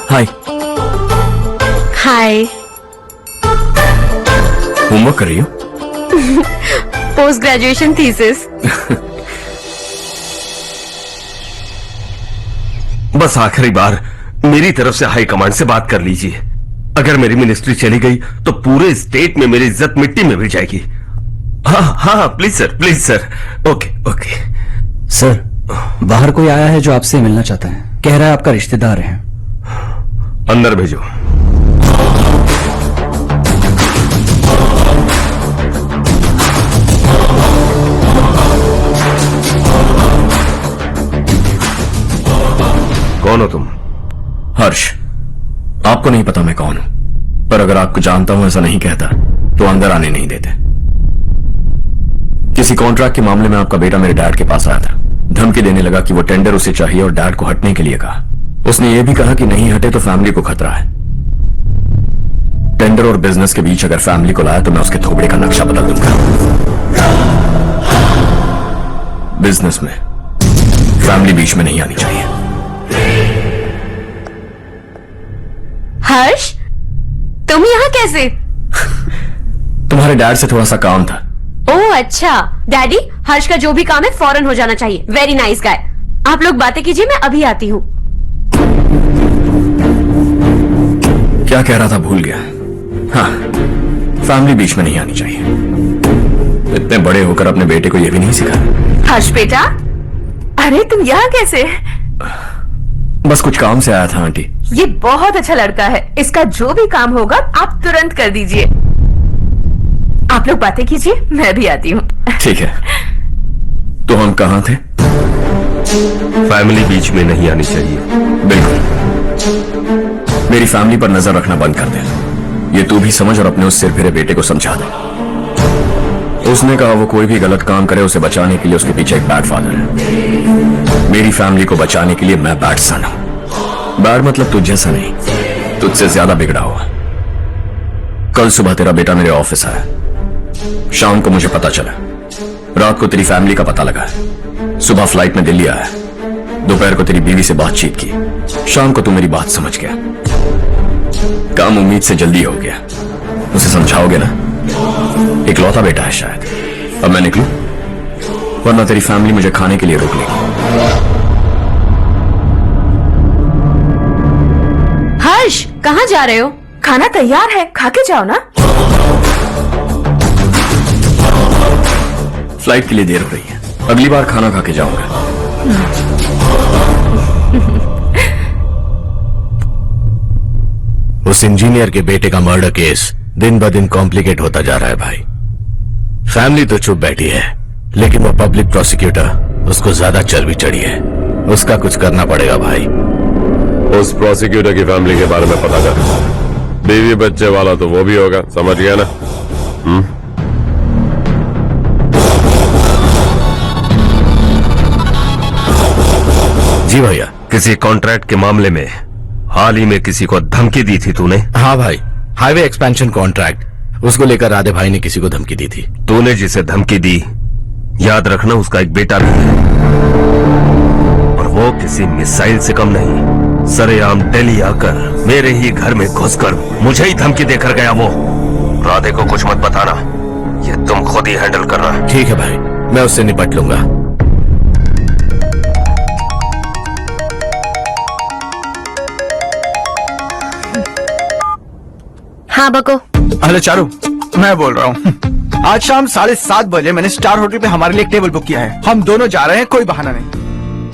हाय। हाय। होमवर्क कर रही हो? Post graduation thesis. बस आखिरी बार मेरी तरफ से हाई कमांड से बात कर लीजिए। अगर मेरी मिनिस्ट्री चली गई तो पूरे स्टेट में मेरी इज्जत मिट्टी में मिल जाएगी। हाँ हाँ please sir. Okay okay sir, बाहर कोई आया है जो आपसे मिलना चाहता है। कह रहा है आपका रिश्तेदार है। अंदर भेजो। कौन हो तुम? हर्ष। आपको नहीं पता मैं कौन हूं, पर अगर आपको जानता हूं ऐसा नहीं कहता तो अंदर आने नहीं देते। किसी कॉन्ट्रैक्ट के मामले में आपका बेटा मेरे डैड के पास आया था। धमकी देने लगा कि वो टेंडर उसे चाहिए और डैड को हटने के लिए कहा। उसने ये भी कहा कि नहीं हटे तो फैमिली को खतरा है। टेंडर और बिजनेस के बीच अगर फैमिली को लाया तो मैं उसके थोबड़े का नक्शा बदल दूंगा। बिजनेस में फैमिली बीच में नहीं आनी चाहिए। हर्ष, तुम यहाँ कैसे? तुम्हारे डैड से थोड़ा सा काम था। ओह अच्छा। डैडी, हर्ष का जो भी काम है फौरन हो जाना चाहिए। Very nice guy. आप लोग बातें कीजिए, मैं अभी आती हूँ। क्या कह रहा था भूल गया। हाँ, फैमिली बीच में नहीं आनी चाहिए। इतने बड़े होकर अपने बेटे को यह भी नहीं सिखाया। हर्ष बेटा, अरे तुम यहाँ कैसे? बस कुछ काम से आया था आंटी। ये बहुत अच्छा लड़का है, इसका जो भी काम होगा आप तुरंत कर दीजिए। आप लोग बातें कीजिए, मैं भी आती हूँ। ठीक है। तो हम कहाँ थे? फैमिली बीच में नहीं आनी चाहिए। बिल्कुल। मेरी फैमिली पर नजर रखना बंद कर दे। ये तू भी समझ और अपने उस सिर फिरे बेटे को समझा दे। उसने कहा वो कोई भी गलत काम करे उसे बचाने के लिए उसके पीछे एक बैड फादर है। मेरी फैमिली को बचाने के लिए मैं बैड सन हूं। बैड मतलब तुझ जैसा नहीं, तुझसे ज्यादा बिगड़ा हुआ। कल सुबह तेरा बेटा मेरे ऑफिस आया। शाम को मुझे पता चला, रात को तेरी फैमिली का पता लगा है। सुबह फ्लाइट में दिल्ली आया, दोपहर को तेरी बीवी से बातचीत की, शाम को तू मेरी बात समझ गया। काम उम्मीद से जल्दी हो गया। उसे समझाओगे ना? इकलौता बेटा है शायद। अब मैं निकलूं, वरना तेरी फैमिली मुझे खाने के लिए रोक लेगी। हर्ष, कहाँ जा रहे हो? खाना तैयार है, खा के जाओ ना। फ्लाइट के लिए देर हो रही है, अगली बार खाना खा के जाऊंगा। उस इंजीनियर के बेटे का मर्डर केस दिन ब दिन कॉम्प्लिकेट होता जा रहा है भाई। फैमिली तो चुप बैठी है, लेकिन वो पब्लिक प्रोसिक्यूटर, उसको ज्यादा चर्बी चढ़ी है। उसका कुछ करना पड़ेगा भाई। उस प्रोसिक्यूटर की फैमिली के बारे में पता कर। बीवी बच्चे वाला तो वो भी होगा, समझ गया ना? जी भैया, किसी कॉन्ट्रैक्ट के मामले में हाल ही में किसी को धमकी दी थी तूने? हाँ भाई, हाईवे एक्सपेंशन कॉन्ट्रैक्ट, उसको लेकर राधे भाई ने किसी को धमकी दी थी। तूने जिसे धमकी दी, याद रखना उसका एक बेटा भी है, और वो किसी मिसाइल से कम नहीं। सरेआम दिल्ली आकर मेरे ही घर में घुसकर मुझे ही धमकी देकर गया वो। राधे को कुछ मत बताना, ये तुम खुद ही हैंडल करना। ठीक है भाई, मैं उससे निपट लूंगा। हाँ बको। हेलो चारू, मैं बोल रहा हूँ। आज शाम 7:30 बजे मैंने स्टार होटल पे हमारे लिए एक टेबल बुक किया है। हम दोनों जा रहे हैं, कोई बहाना नहीं।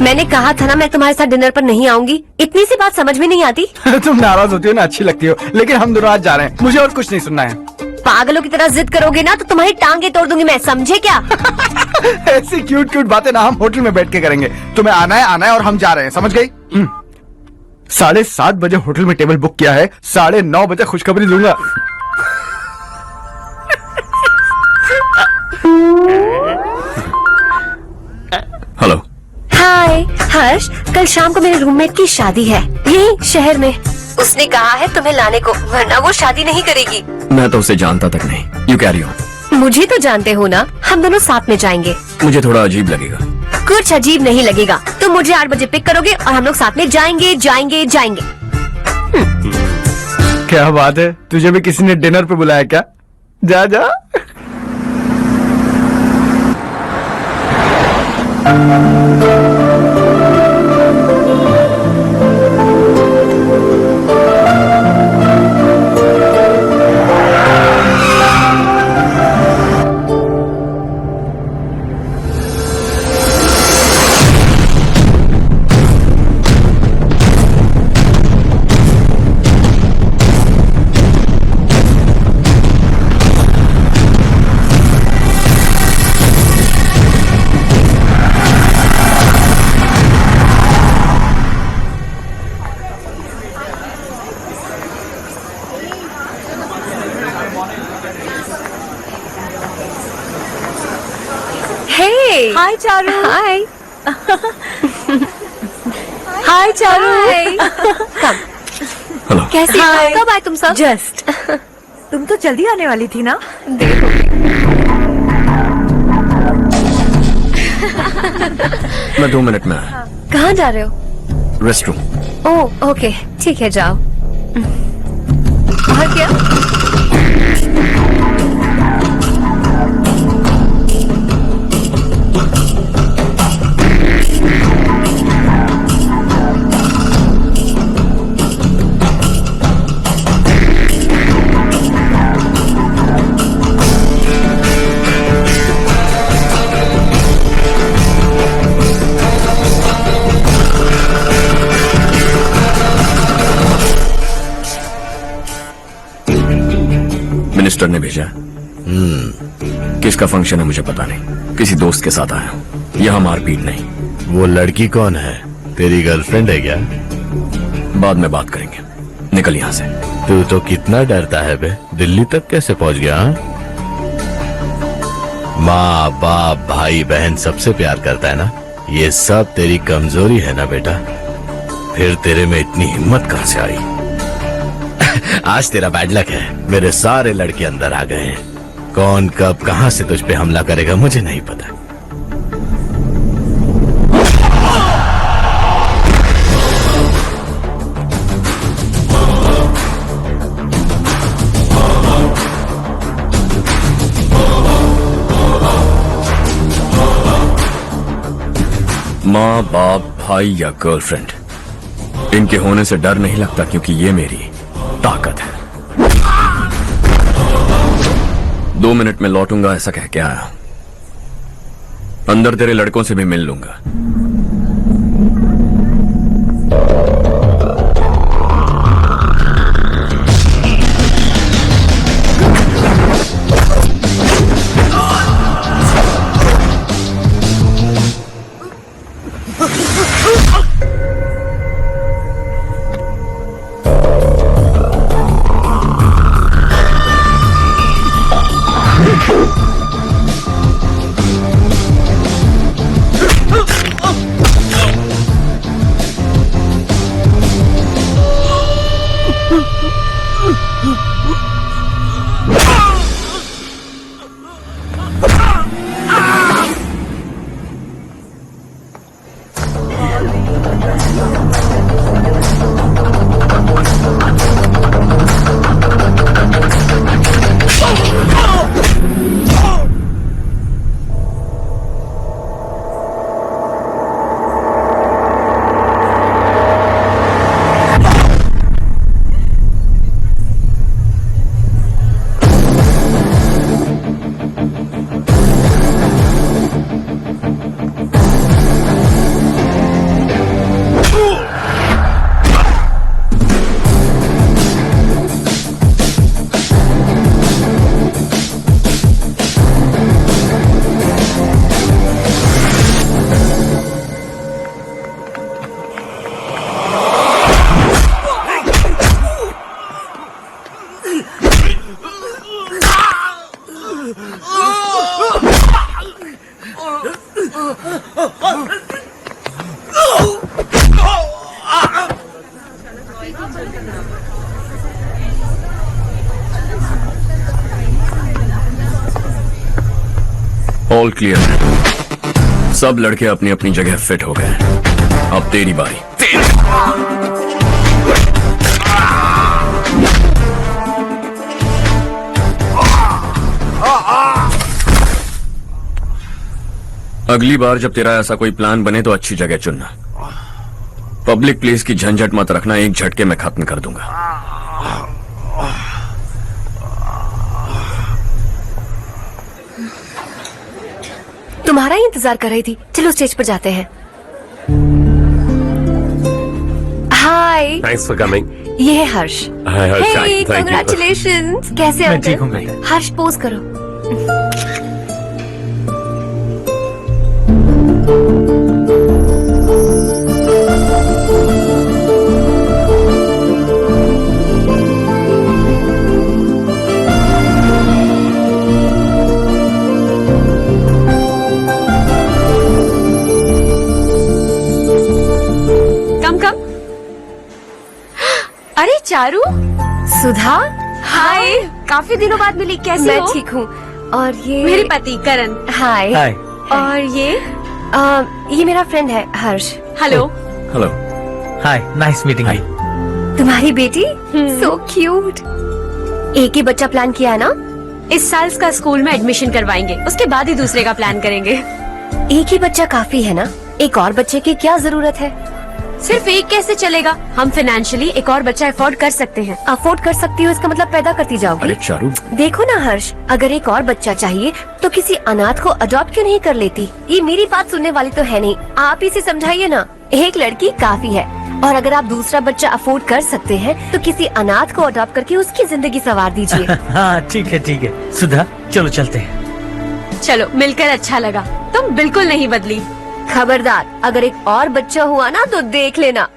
मैंने कहा था ना मैं तुम्हारे साथ डिनर पर नहीं आऊंगी। इतनी सी बात समझ में नहीं आती? तुम नाराज होती हो ना, अच्छी लगती हो, लेकिन हम दोनों आज जा रहे हैं। मुझे और कुछ नहीं सुनना है। पागलों की तरह जिद करोगे ना तो तुम्हारी टांगे तोड़ दूंगी मैं, समझे क्या? ऐसी क्यूट क्यूट बातें ना हम होटल में बैठ के करेंगे। तुम्हें आना है और हम जा रहे हैं, समझ गई? 7:30 बजे होटल में टेबल बुक किया है, 9:30 बजे खुशखबरी दूंगा। हेलो। हाय हर्ष, कल शाम को मेरे रूममेट की शादी है यही शहर में। उसने कहा है तुम्हें लाने को, वरना वो शादी नहीं करेगी। मैं तो उसे जानता तक नहीं। You carry on. मुझे तो जानते हो ना, हम दोनों साथ में जाएंगे। मुझे थोड़ा अजीब लगेगा। कुछ अजीब नहीं लगेगा। तुम मुझे 8 बजे पिक करोगे और हम लोग साथ में जाएंगे जाएंगे जाएंगे। क्या बात है, तुझे भी किसी ने डिनर पे बुलाया क्या? जा जा। हाय चारू। हाय हाय चारू। हेलो। कैसी हो? कब आए तुम सब? जस्ट। तुम तो जल्दी आने वाली थी ना? मैं 2 मिनट में आया। कहाँ जा रहे हो? Rest room. ओह ओके, ठीक है जाओ। और क्या? मिनिस्टर ने भेजा। किसका फंक्शन है मुझे पता नहीं, किसी दोस्त के साथ आया हूँ। यहाँ मारपीट नहीं। वो लड़की कौन है? तेरी गर्लफ्रेंड है क्या? बाद में बात करेंगे, निकल यहाँ से। तू तो कितना डरता है बे, दिल्ली तक कैसे पहुंच गया? हाँ? माँ बाप भाई बहन सबसे प्यार करता है ना, ये सब तेरी कमजोरी है ना बेटा। फिर तेरे में इतनी हिम्मत कहाँ से आई? आज तेरा बैड लक है, मेरे सारे लड़के अंदर आ गए हैं। कौन कब कहां से तुझ पे हमला करेगा मुझे नहीं पता। माँ बाप भाई या गर्लफ्रेंड, इनके होने से डर नहीं लगता, क्योंकि ये मेरी ताकत है। 2 मिनट में लौटूंगा ऐसा कह के आया। अंदर तेरे लड़कों से भी मिल लूंगा। ऑल क्लियर है। सब लड़के अपनी अपनी जगह फिट हो गए। अब तेरी बारी। अगली बार जब तेरा ऐसा कोई प्लान बने तो अच्छी जगह चुनना। पब्लिक प्लेस की झंझट मत रखना, एक झटके में खत्म कर दूंगा। तुम्हारा ही इंतजार कर रही थी। चलो स्टेज पर जाते हैं। हाय, थैंक्स फॉर कमिंग। ये है हर्ष। Hey, congratulations. कैसे हो? मैं ठीक हूँ बेटा। हर्ष पोज करो। अरे चारू। सुधा, हाय, काफी दिनों बाद मिली, कैसी मैं हो? ठीक हूँ। और ये मेरे पति करण। हाय। हाय। और ये मेरा फ्रेंड है Harsh. Hello. Hello. Hi, nice meeting you. तुम्हारी बेटी सो क्यूट। एक ही बच्चा प्लान किया है ना? इस साल का स्कूल में एडमिशन करवाएंगे, उसके बाद ही दूसरे का प्लान करेंगे। एक ही बच्चा काफी है ना? एक और बच्चे की क्या जरूरत है? सिर्फ एक कैसे चलेगा? हम फाइनेंशियली एक और बच्चा अफोर्ड कर सकते हैं। अफोर्ड कर सकती हो इसका मतलब पैदा करती जाओगी। अरे चारू, देखो ना हर्ष, अगर एक और बच्चा चाहिए तो किसी अनाथ को अडॉप्ट क्यों नहीं कर लेती? ये मेरी बात सुनने वाली तो है नहीं, आप इसे समझाइए ना। एक लड़की काफी है। और अगर आप दूसरा बच्चा अफोर्ड कर सकते हैं तो किसी अनाथ को अडॉप्ट करके उसकी जिंदगी संवार दीजिए। हाँ ठीक है सुधा, चलो चलते हैं। चलो, मिलकर अच्छा लगा। तुम बिल्कुल नहीं बदली। खबरदार, अगर एक और बच्चा हुआ ना तो देख लेना।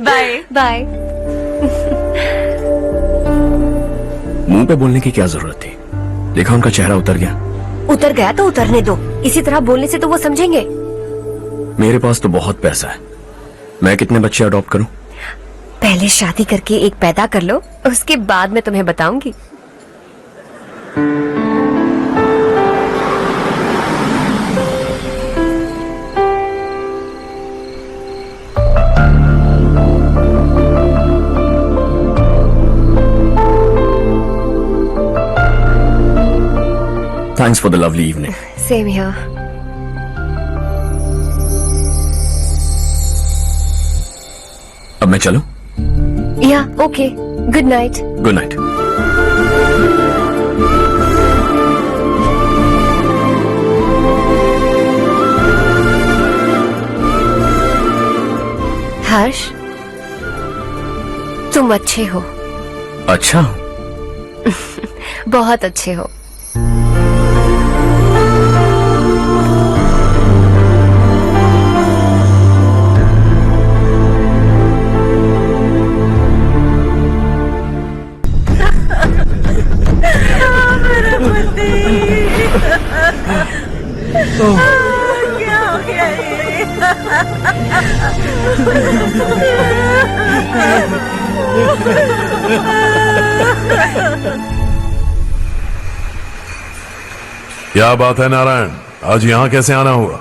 Bye bye. मुंह पे बोलने की क्या जरूरत थी? देखा उनका चेहरा उतर गया। उतर गया तो उतरने दो, इसी तरह बोलने से तो वो समझेंगे। मेरे पास तो बहुत पैसा है, मैं कितने बच्चे अडॉप्ट करूं? पहले शादी करके एक पैदा कर लो, उसके बाद मैं तुम्हें बताऊंगी। Thanks for the lovely evening. Same here. अब मैं चलूं? Yeah, okay. Good night. Good night. Harsh, तुम अच्छे हो। अच्छा, बहुत अच्छे हो। क्या हो गया ये? क्या बात है नारायण, आज यहाँ कैसे आना हुआ?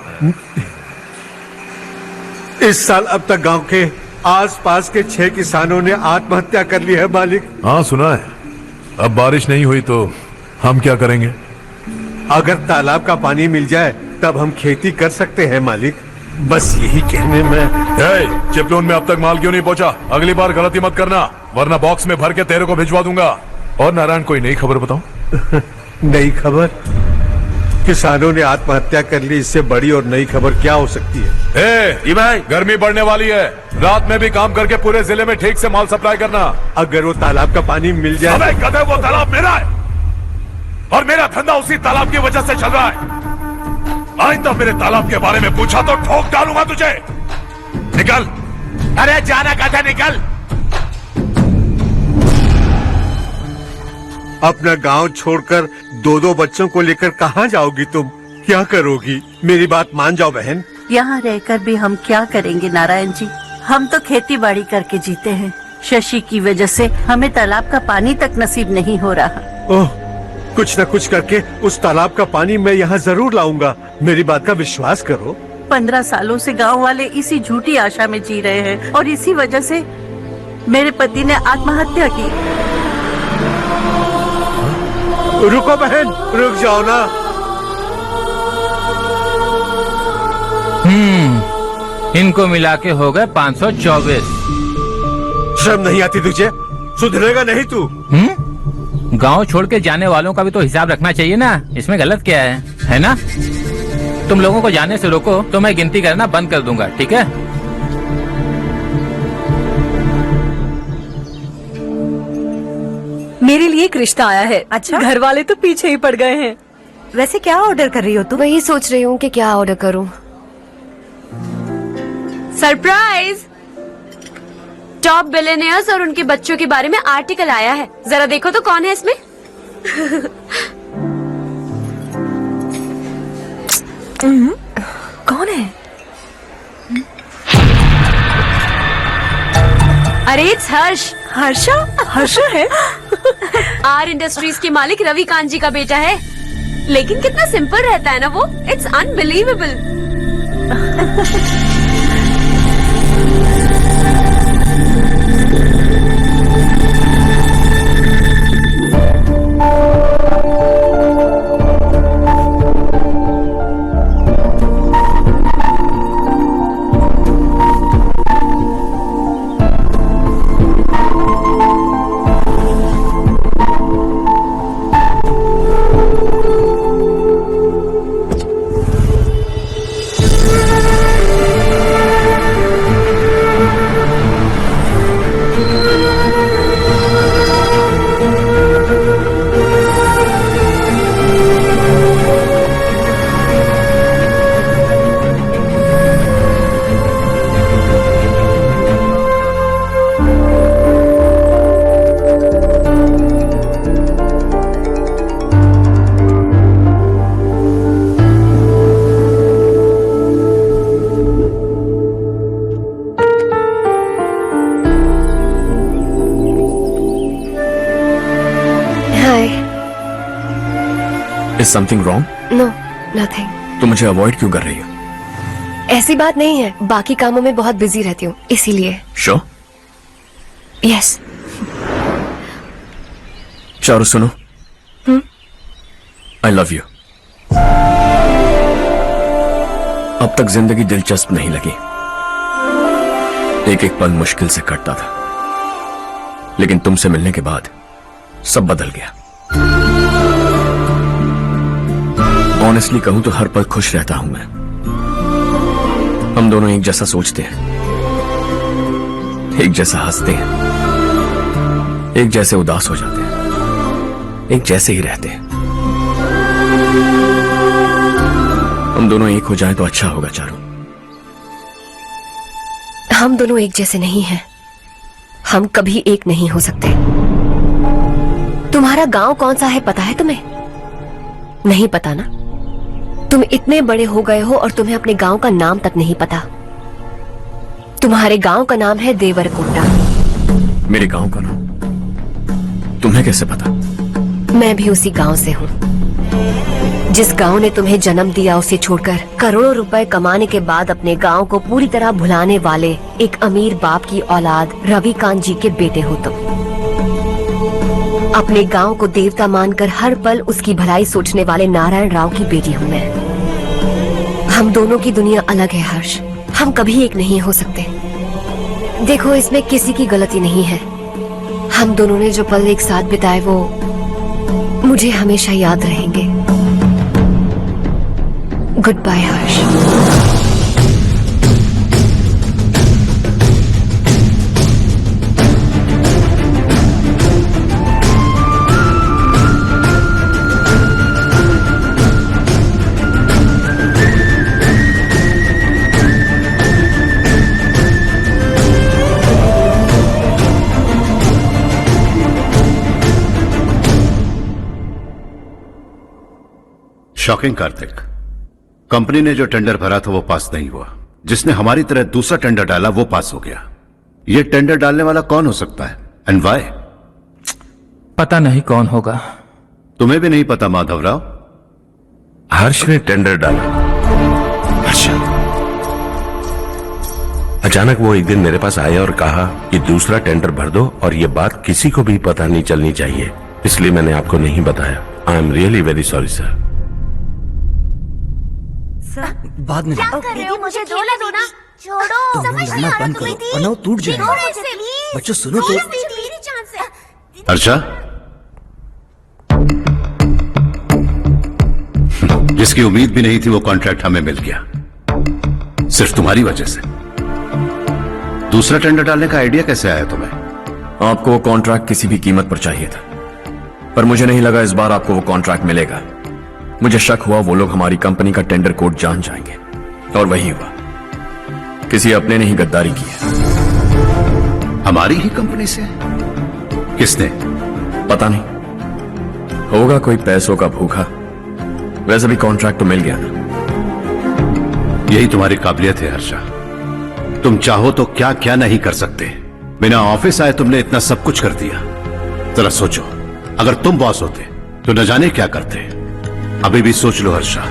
इस साल अब तक गांव के आसपास के 6 किसानों ने आत्महत्या कर ली है मालिक। हाँ सुना है। अब बारिश नहीं हुई तो हम क्या करेंगे? अगर तालाब का पानी मिल जाए तब हम खेती कर सकते हैं मालिक। बस यही कहने में। चिपलून में अब तक माल क्यों नहीं पहुंचा? अगली बार गलती मत करना, वरना बॉक्स में भर के तेरे को भिजवा दूंगा। और नारायण, कोई नई खबर बताओ। नई खबर? किसानों ने आत्महत्या कर ली, इससे बड़ी और नई खबर क्या हो सकती है? भाई, गर्मी बढ़ने वाली है, रात में भी काम करके पूरे जिले में ठीक से माल सप्लाई करना। अगर वो तालाब का पानी मिल जाए। अबे गधे, वो तालाब मेरा है और मेरा धंधा उसी तालाब की वजह से चल रहा है। आज तो मेरे तालाब के बारे में पूछा तो ठोक डालूंगा तुझे। निकल। अरे जाना गधा, निकल। अपना गांव छोड़कर 2-2 बच्चों को लेकर कहाँ जाओगी तुम? क्या करोगी? मेरी बात मान जाओ बहन। यहाँ रहकर भी हम क्या करेंगे नारायण जी? हम तो खेती बाड़ी करके जीते हैं। शशि की वजह से हमें तालाब का पानी तक नसीब नहीं हो रहा। ओह, कुछ न कुछ करके उस तालाब का पानी मैं यहाँ जरूर लाऊंगा। मेरी बात का विश्वास करो। 15 सालों से गांव वाले इसी झूठी आशा में जी रहे हैं और इसी वजह से मेरे पति ने आत्महत्या की। रुको बहन, रुक जाओ ना। इनको मिला के हो गए 524। शर्म नहीं आती तुझे? सुधरेगा नहीं तू? गांव छोड़ के जाने वालों का भी तो हिसाब रखना चाहिए ना। इसमें गलत क्या है ना? तुम लोगों को जाने से रोको तो मैं गिनती करना बंद कर दूंगा, ठीक है? मेरे लिए एक रिश्ता आया है। अच्छा, घर वाले तो पीछे ही पड़ गए हैं। वैसे क्या ऑर्डर कर रही हो तुम? वही सोच रही हूँ कि क्या ऑर्डर करूँ। सरप्राइज! टॉप बिलियनियर्स और उनके बच्चों के बारे में आर्टिकल आया है, जरा देखो तो कौन है इसमें। कौन है? अरे इट्स हर्ष। हर्षा? हर्षा है? आर इंडस्ट्रीज के मालिक रवि कांत जी का बेटा है। लेकिन कितना सिंपल रहता है ना वो, it's unbelievable. Is something wrong? No, nothing. तो मुझे अवॉइड क्यों कर रही हो? ऐसी बात नहीं है, बाकी कामों में बहुत बिजी रहती हूँ इसीलिए। श्योर? यस। चारू सुनो, आई लव यू। अब तक जिंदगी दिलचस्प नहीं लगी, एक एक पल मुश्किल से कटता था, लेकिन तुमसे मिलने के बाद सब बदल गया। ऑनेस्टली कहूं तो हर पल खुश रहता हूं मैं। हम दोनों एक जैसा सोचते हैं, एक जैसा हंसते हैं, एक जैसे उदास हो जाते हैं, एक जैसे ही रहते हैं। हम दोनों एक हो जाएं तो अच्छा होगा चारू। हम दोनों एक जैसे नहीं हैं। हम कभी एक नहीं हो सकते। तुम्हारा गांव कौन सा है पता है तुम्हें? नहीं पता ना? तुम इतने बड़े हो गए हो और तुम्हें अपने गांव का नाम तक नहीं पता। तुम्हारे गांव का नाम है देवरकोटा। मेरे गांव का नाम तुम्हें कैसे पता? मैं भी उसी गांव से हूँ। जिस गांव ने तुम्हें जन्म दिया उसे छोड़कर करोड़ों रुपए कमाने के बाद अपने गांव को पूरी तरह भुलाने वाले एक अमीर बाप की औलाद रविकांत जी के बेटे हो तुम। अपने गांव को देवता मानकर हर पल उसकी भलाई सोचने वाले नारायण राव की बेटी हूँ मैं। हम दोनों की दुनिया अलग है हर्ष, हम कभी एक नहीं हो सकते। देखो इसमें किसी की गलती नहीं है। हम दोनों ने जो पल एक साथ बिताए वो मुझे हमेशा याद रहेंगे। गुड बाय हर्ष। शॉकिंग कार्तिक, कंपनी ने जो टेंडर भरा था वो पास नहीं हुआ। जिसने हमारी तरह दूसरा टेंडर डाला वो पास हो गया। ये टेंडर डालने वाला कौन हो सकता है एंड व्हाई? पता नहीं कौन होगा। तुम्हें भी नहीं पता माधवराव? हर्ष ने टेंडर डाला। अच्छा। अचानक वो एक दिन मेरे पास आया और कहा कि दूसरा टेंडर भर दो और ये बात किसी को भी पता नहीं चलनी चाहिए, इसलिए मैंने आपको नहीं बताया। I am really very sorry sir. बाद में मुझे झोला दो ना। छोड़ो, समझ नहीं आ रहा बंद करो वरना वो टूट जाएगा। बच्चों सुनो तो। अर्चा, जिसकी उम्मीद भी नहीं थी वो कॉन्ट्रैक्ट हमें मिल गया, सिर्फ तुम्हारी वजह से। दूसरा टेंडर डालने का आइडिया कैसे आया तुम्हें? आपको वो कॉन्ट्रैक्ट किसी भी कीमत पर चाहिए था, पर मुझे नहीं लगा इस बार आपको वो कॉन्ट्रैक्ट मिलेगा। मुझे शक हुआ वो लोग हमारी कंपनी का टेंडर कोड जान जाएंगे, और वही हुआ। किसी अपने ने ही गद्दारी की है। हमारी ही कंपनी से? किसने? पता नहीं, होगा कोई पैसों का भूखा। वैसे भी कॉन्ट्रैक्ट तो मिल गया ना। यही तुम्हारी काबिलियत है हर्षा। तुम चाहो तो क्या क्या नहीं कर सकते। बिना ऑफिस आए तुमने इतना सब कुछ कर दिया। जरा सोचो, अगर तुम बॉस होते तो न जाने क्या करते। अभी भी सोच लो हर्षा।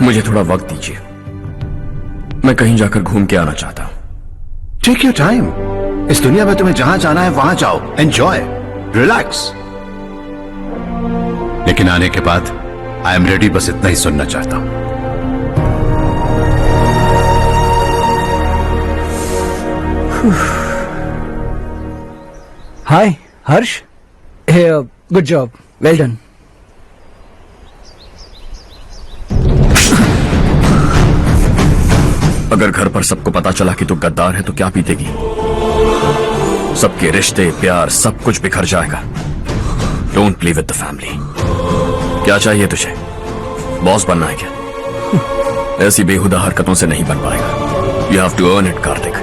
मुझे थोड़ा वक्त दीजिए, मैं कहीं जाकर घूम के आना चाहता हूं। Take your time. इस दुनिया में तुम्हें जहां जाना है वहां जाओ, एंजॉय, रिलैक्स। लेकिन आने के बाद आई एम रेडी, बस इतना ही सुनना चाहता हूं। हाय हर्ष, गुड जॉब, वेल डन। अगर घर पर सबको पता चला कि तू गद्दार है तो क्या पीतेगी? सबके रिश्ते, प्यार, सब कुछ बिखर जाएगा। Don't play with the family. क्या चाहिए तुझे? बॉस बनना है क्या? ऐसी बेहुदा हरकतों से नहीं बन पाएगा। You have to earn it Kartik.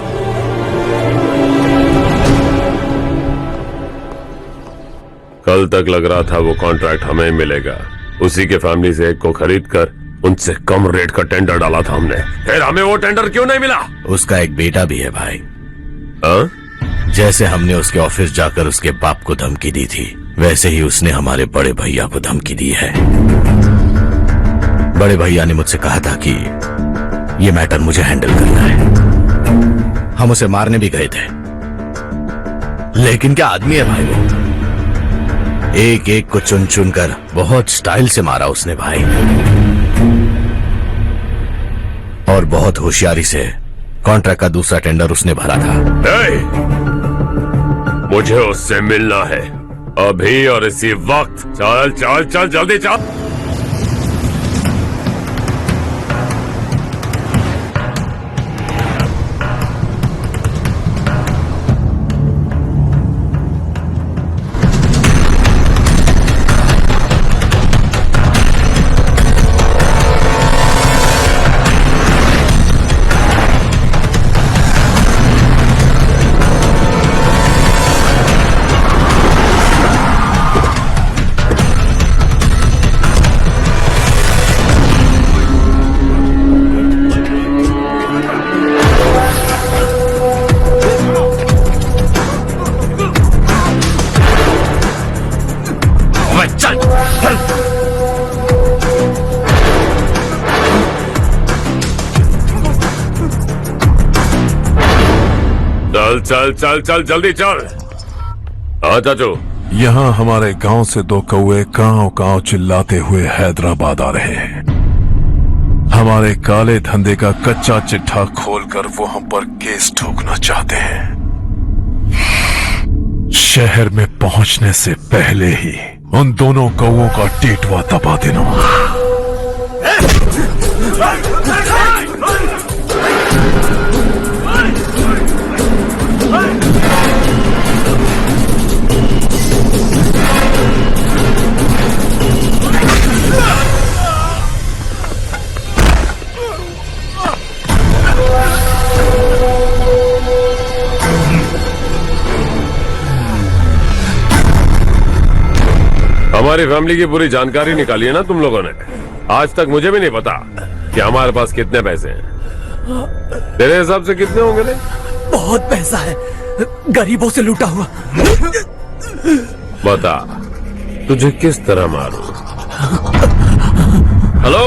कल तक लग रहा था वो कॉन्ट्रैक्ट हमें मिलेगा। उसी के फैमिली से एक को खरीद कर उनसे कम रेट का टेंडर डाला था हमने। फिर हमें वो टेंडर क्यों नहीं मिला? उसका एक बेटा भी है भाई। हाँ? जैसे हमने उसके ऑफिस जाकर उसके बाप को धमकी दी थी, वैसे ही उसने हमारे बड़े भैया को धमकी दी है। बड़े भैया ने मुझसे कहा था कि ये मैटर मुझे हैंडल करना है। हम उसे मारने भी गए थे, लेकिन क्या आदमी है भाई वो। एक एक को चुन चुन कर बहुत स्टाइल से मारा उसने भाई, और बहुत होशियारी से कॉन्ट्रैक्ट का दूसरा टेंडर उसने भरा था। मुझे उससे मिलना है अभी और इसी वक्त। चल चल चल जल्दी चल। चल चल चल जल्दी चल। चाचू, यहाँ हमारे गांव से दो कौए कांव कांव चिल्लाते हुए हैदराबाद आ रहे हैं। हमारे काले धंधे का कच्चा चिट्ठा खोलकर वो हम पर केस ठोकना चाहते हैं। शहर में पहुंचने से पहले ही उन दोनों कौओं का टेटवा दबा देना। हमारी फैमिली की पूरी जानकारी निकाली है ना तुम लोगों ने। आज तक मुझे भी नहीं पता कि हमारे पास कितने पैसे हैं। तेरे हिसाब से कितने होंगे रे? बहुत पैसा है, गरीबों से लूटा हुआ। बता तुझे किस तरह मारूं? हेलो,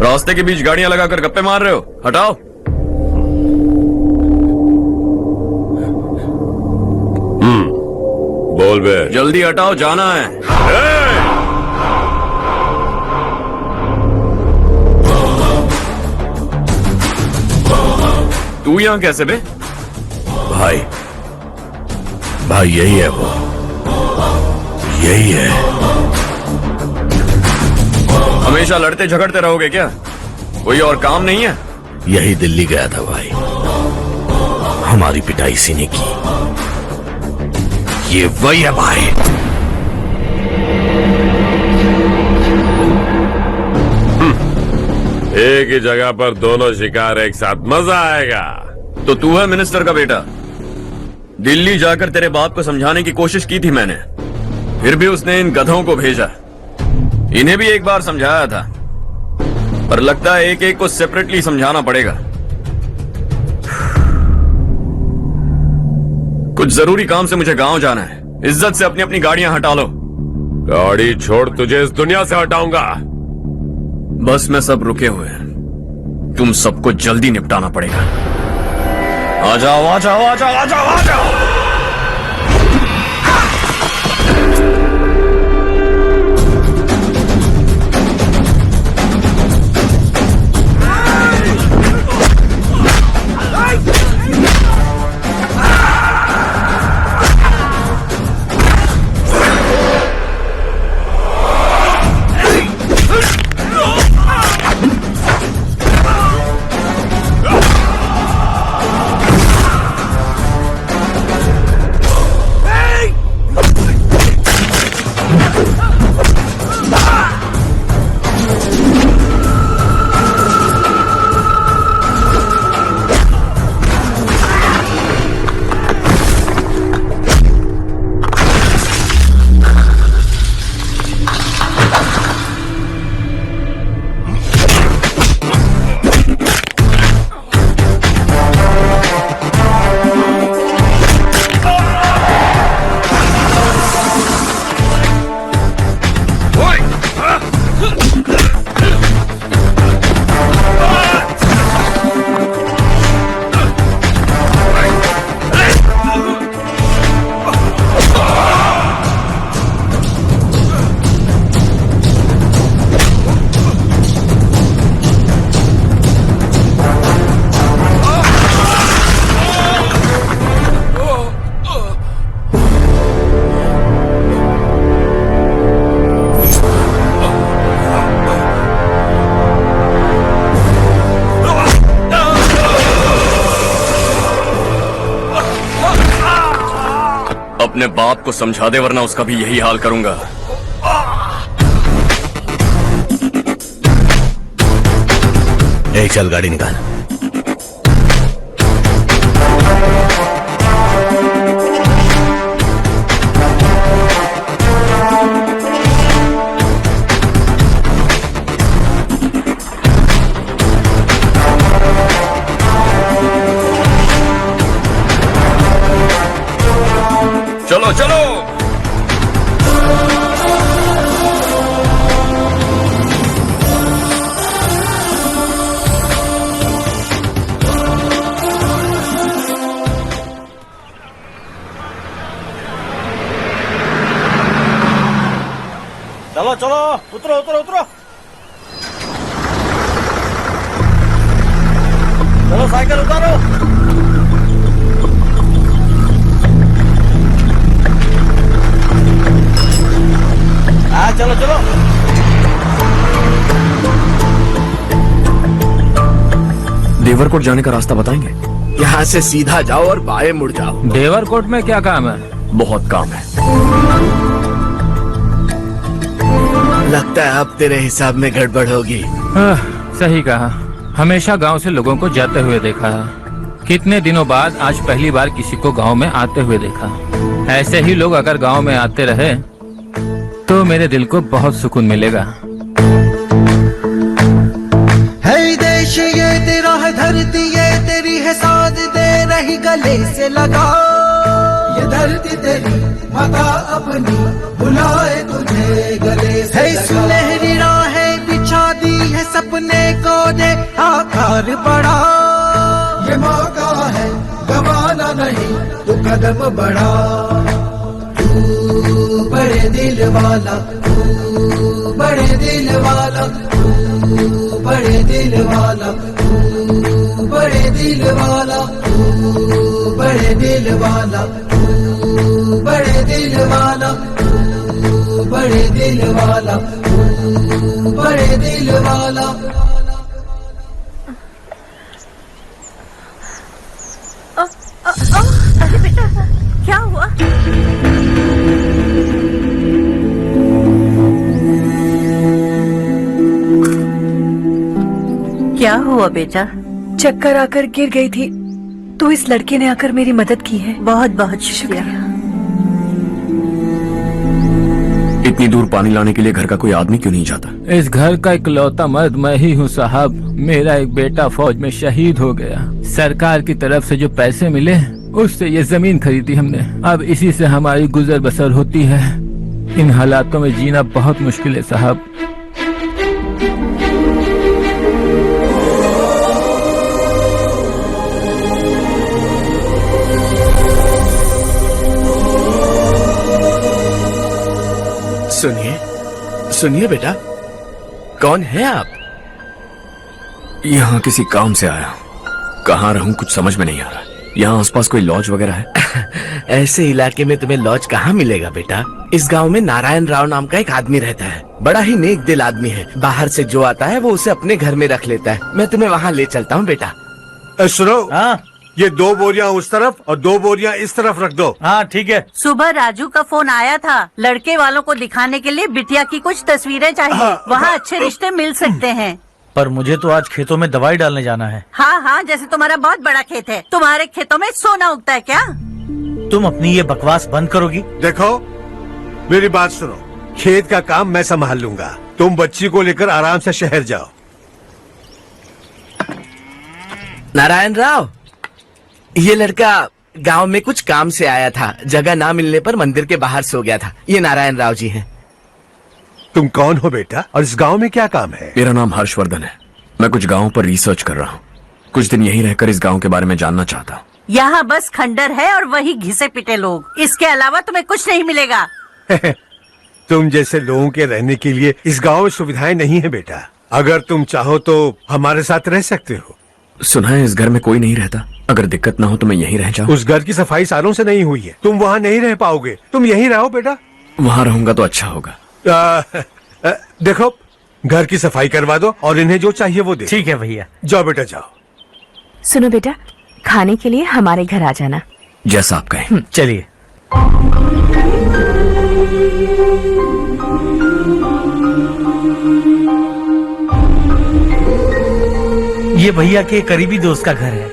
रास्ते के बीच गाड़ियां लगाकर गप्पे मार रहे हो, हटाओ। बोल बे। जल्दी हटाओ, जाना है। तू यहां कैसे बे? भाई भाई यही है वो, यही है। हमेशा लड़ते झगड़ते रहोगे क्या? कोई और काम नहीं है? यही दिल्ली गया था भाई, हमारी पिटाई इसी ने की। ये वही है भाई। एक ही जगह पर दोनों शिकार एक साथ, मजा आएगा। तो तू है मिनिस्टर का बेटा? दिल्ली जाकर तेरे बाप को समझाने की कोशिश की थी मैंने, फिर भी उसने इन गधों को भेजा। इन्हें भी एक बार समझाया था, पर लगता है एक एक को सेपरेटली समझाना पड़ेगा। कुछ जरूरी काम से मुझे गांव जाना है। इज्जत से अपनी अपनी गाड़ियां हटा लो। गाड़ी छोड़, तुझे इस दुनिया से हटाऊंगा। बस में सब रुके हुए हैं, तुम सबको जल्दी निपटाना पड़ेगा। आ जाओ आ जाओ आ जाओ आ जाओ आ जाओ। अपने बाप को समझा दे वरना उसका भी यही हाल करूंगा। चल गाड़ी निकाल। चलो चलो। चलो चलो उतरो उतरो उतरो। चलो साइकिल उतारो। हाँ चलो चलो। देवरकोट जाने का रास्ता बताएंगे? यहाँ से सीधा जाओ और बाएं मुड़ जाओ। देवरकोट में क्या काम है? बहुत काम है। लगता है अब तेरे हिसाब में गड़बड़ होगी। सही कहा। हमेशा गांव से लोगों को जाते हुए देखा है, कितने दिनों बाद आज पहली बार किसी को गांव में आते हुए देखा। ऐसे ही लोग अगर गांव में आते रहे तो मेरे दिल को बहुत सुकून मिलेगा। है देश ये तेरा है, धरती ये तेरी है, साथ दे रही गले से लगा। ये धरती तेरी माता अपनी बुलाए तुझे गले से लगा। सुनहरी राहें बिछा दी है, सपने को दे आकार बढ़ा। ये मौका है गवाना नहीं, तू कदम बढ़ा। तू बड़े दिल वाला, तू बड़े दिल वाला, तू बड़े दिल वाला, तू बड़े दिल वाला, तू बड़े दिल वाला, तू बड़े दिल वाला, तू बड़े दिल वाला, तू बड़े दिल वाला। अरे बेटा क्या हुआ? क्या हुआ बेटा? चक्कर आकर गिर गई थी तो इस लड़के ने आकर मेरी मदद की है। बहुत बहुत शुक्रिया। इतनी दूर पानी लाने के लिए घर का कोई आदमी क्यों नहीं जाता? इस घर का इकलौता मर्द मैं ही हूँ साहब। मेरा एक बेटा फौज में शहीद हो गया। सरकार की तरफ से जो पैसे मिले उससे ये जमीन खरीदी हमने। अब इसी से हमारी गुजर बसर होती है। इन हालातों में जीना बहुत मुश्किल है साहब। सुनिए सुनिए बेटा, कौन है आप? यहाँ किसी काम से आया हूँ। कहाँ रहूँ कुछ समझ में नहीं आ रहा। यहाँ आसपास कोई लॉज वगैरह है? ऐसे इलाके में तुम्हें लॉज कहाँ मिलेगा बेटा? इस गांव में नारायण राव नाम का एक आदमी रहता है। बड़ा ही नेक दिल आदमी है। बाहर से जो आता है वो उसे अपने घर में रख लेता है। मैं तुम्हें वहाँ ले चलता हूँ बेटा। सुनो, हाँ ये 2 बोरियां उस तरफ और 2 बोरियां इस तरफ रख दो। हाँ ठीक है। सुबह राजू का फोन आया था, लड़के वालों को दिखाने के लिए बिटिया की कुछ तस्वीरें चाहिए। वहाँ अच्छे रिश्ते मिल सकते हैं। पर मुझे तो आज खेतों में दवाई डालने जाना है। हाँ हाँ, जैसे तुम्हारा बहुत बड़ा खेत है। तुम्हारे खेतों में सोना उगता है क्या? तुम अपनी ये बकवास बंद करोगी? देखो मेरी बात सुनो, खेत का काम मैं संभाल लूंगा। तुम बच्ची को लेकर आराम से शहर जाओ। नारायण राव, ये लड़का गांव में कुछ काम से आया था। जगह ना मिलने पर मंदिर के बाहर सो गया था। ये नारायण राव जी हैं। तुम कौन हो बेटा और इस गांव में क्या काम है? मेरा नाम हर्षवर्धन है। मैं कुछ गाँव पर रिसर्च कर रहा हूँ। कुछ दिन यहीं रहकर इस गाँव के बारे में जानना चाहता हूँ। यहाँ बस खंडर है और वही घिसे पिटे लोग। इसके अलावा तुम्हें कुछ नहीं मिलेगा। तुम जैसे लोगों के रहने के लिए इस गांव में सुविधाएं नहीं है बेटा। अगर तुम चाहो तो हमारे साथ रह सकते हो। सुना है इस घर में कोई नहीं रहता। अगर दिक्कत ना हो तो मैं यहीं रह जाऊँ। उस घर की सफाई सालों से नहीं हुई है। तुम वहाँ नहीं रह पाओगे। तुम यहीं रहो बेटा। वहाँ रहूंगा तो अच्छा होगा। देखो, घर की सफाई करवा दो और इन्हें जो चाहिए वो दे। ठीक है भैया। जाओ बेटा जाओ। सुनो बेटा, खाने के लिए हमारे घर आ जाना। जैसा आप कहें। चलिए। ये भैया के करीबी दोस्त का घर है।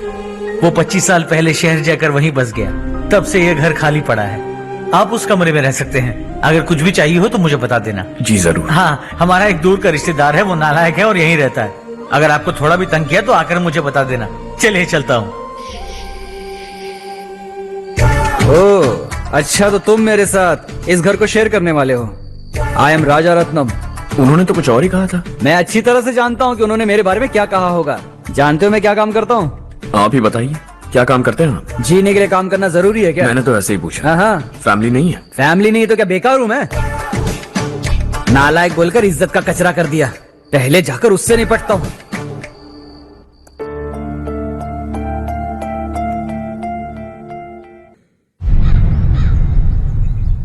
वो 25 साल पहले शहर जाकर वहीं बस गया, तब से ये घर खाली पड़ा है। आप उस कमरे में रह सकते हैं। अगर कुछ भी चाहिए हो तो मुझे बता देना। जी जरूर। हाँ, हमारा एक दूर का रिश्तेदार है, वो नालायक है और यहीं रहता है। अगर आपको थोड़ा भी तंग किया तो आकर मुझे बता देना। चलिए चलता हूँ। ओह, अच्छा तो तुम मेरे साथ इस घर को शेयर करने वाले हो। आई एम राजा रत्नम। उन्होंने तो कुछ और ही कहा था। मैं अच्छी तरह से जानता हूँ कि उन्होंने मेरे बारे में क्या कहा होगा। जानते हो मैं क्या काम करता हूँ? आप ही बताइए, क्या काम करते हैं आप? जीने के लिए काम करना जरूरी है क्या? मैंने तो ऐसे ही पूछा। हाँ, फैमिली नहीं है? फैमिली नहीं तो क्या बेकार हूँ मैं? नालायक बोलकर इज्जत का कचरा कर दिया। पहले जाकर उससे निपटता हूँ।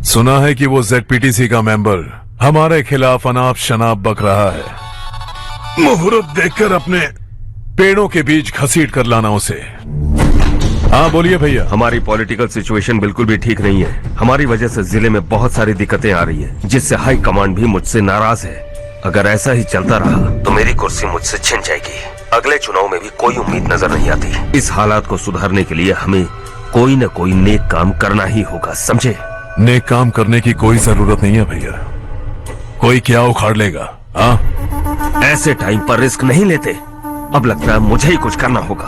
सुना है कि वो ZPTC का मेंबर हमारे खिलाफ अनाप शनाप बक रहा है। मुहूर्त देखकर अपने पेड़ों के बीच घसीट कर लाना उसे। हाँ बोलिए भैया। हमारी पॉलिटिकल सिचुएशन बिल्कुल भी ठीक नहीं है। हमारी वजह से जिले में बहुत सारी दिक्कतें आ रही है, जिससे हाई कमांड भी मुझसे नाराज है। अगर ऐसा ही चलता रहा तो मेरी कुर्सी मुझसे छिन जाएगी। अगले चुनाव में भी कोई उम्मीद नजर नहीं आती। इस हालात को सुधारने के लिए हमें कोई न कोई नेक काम करना ही होगा, समझे? नेक काम करने की कोई जरूरत नहीं है भैया। कोई क्या उखाड़ लेगा? हाँ, ऐसे टाइम पर रिस्क नहीं लेते। अब लगता है मुझे ही कुछ करना होगा।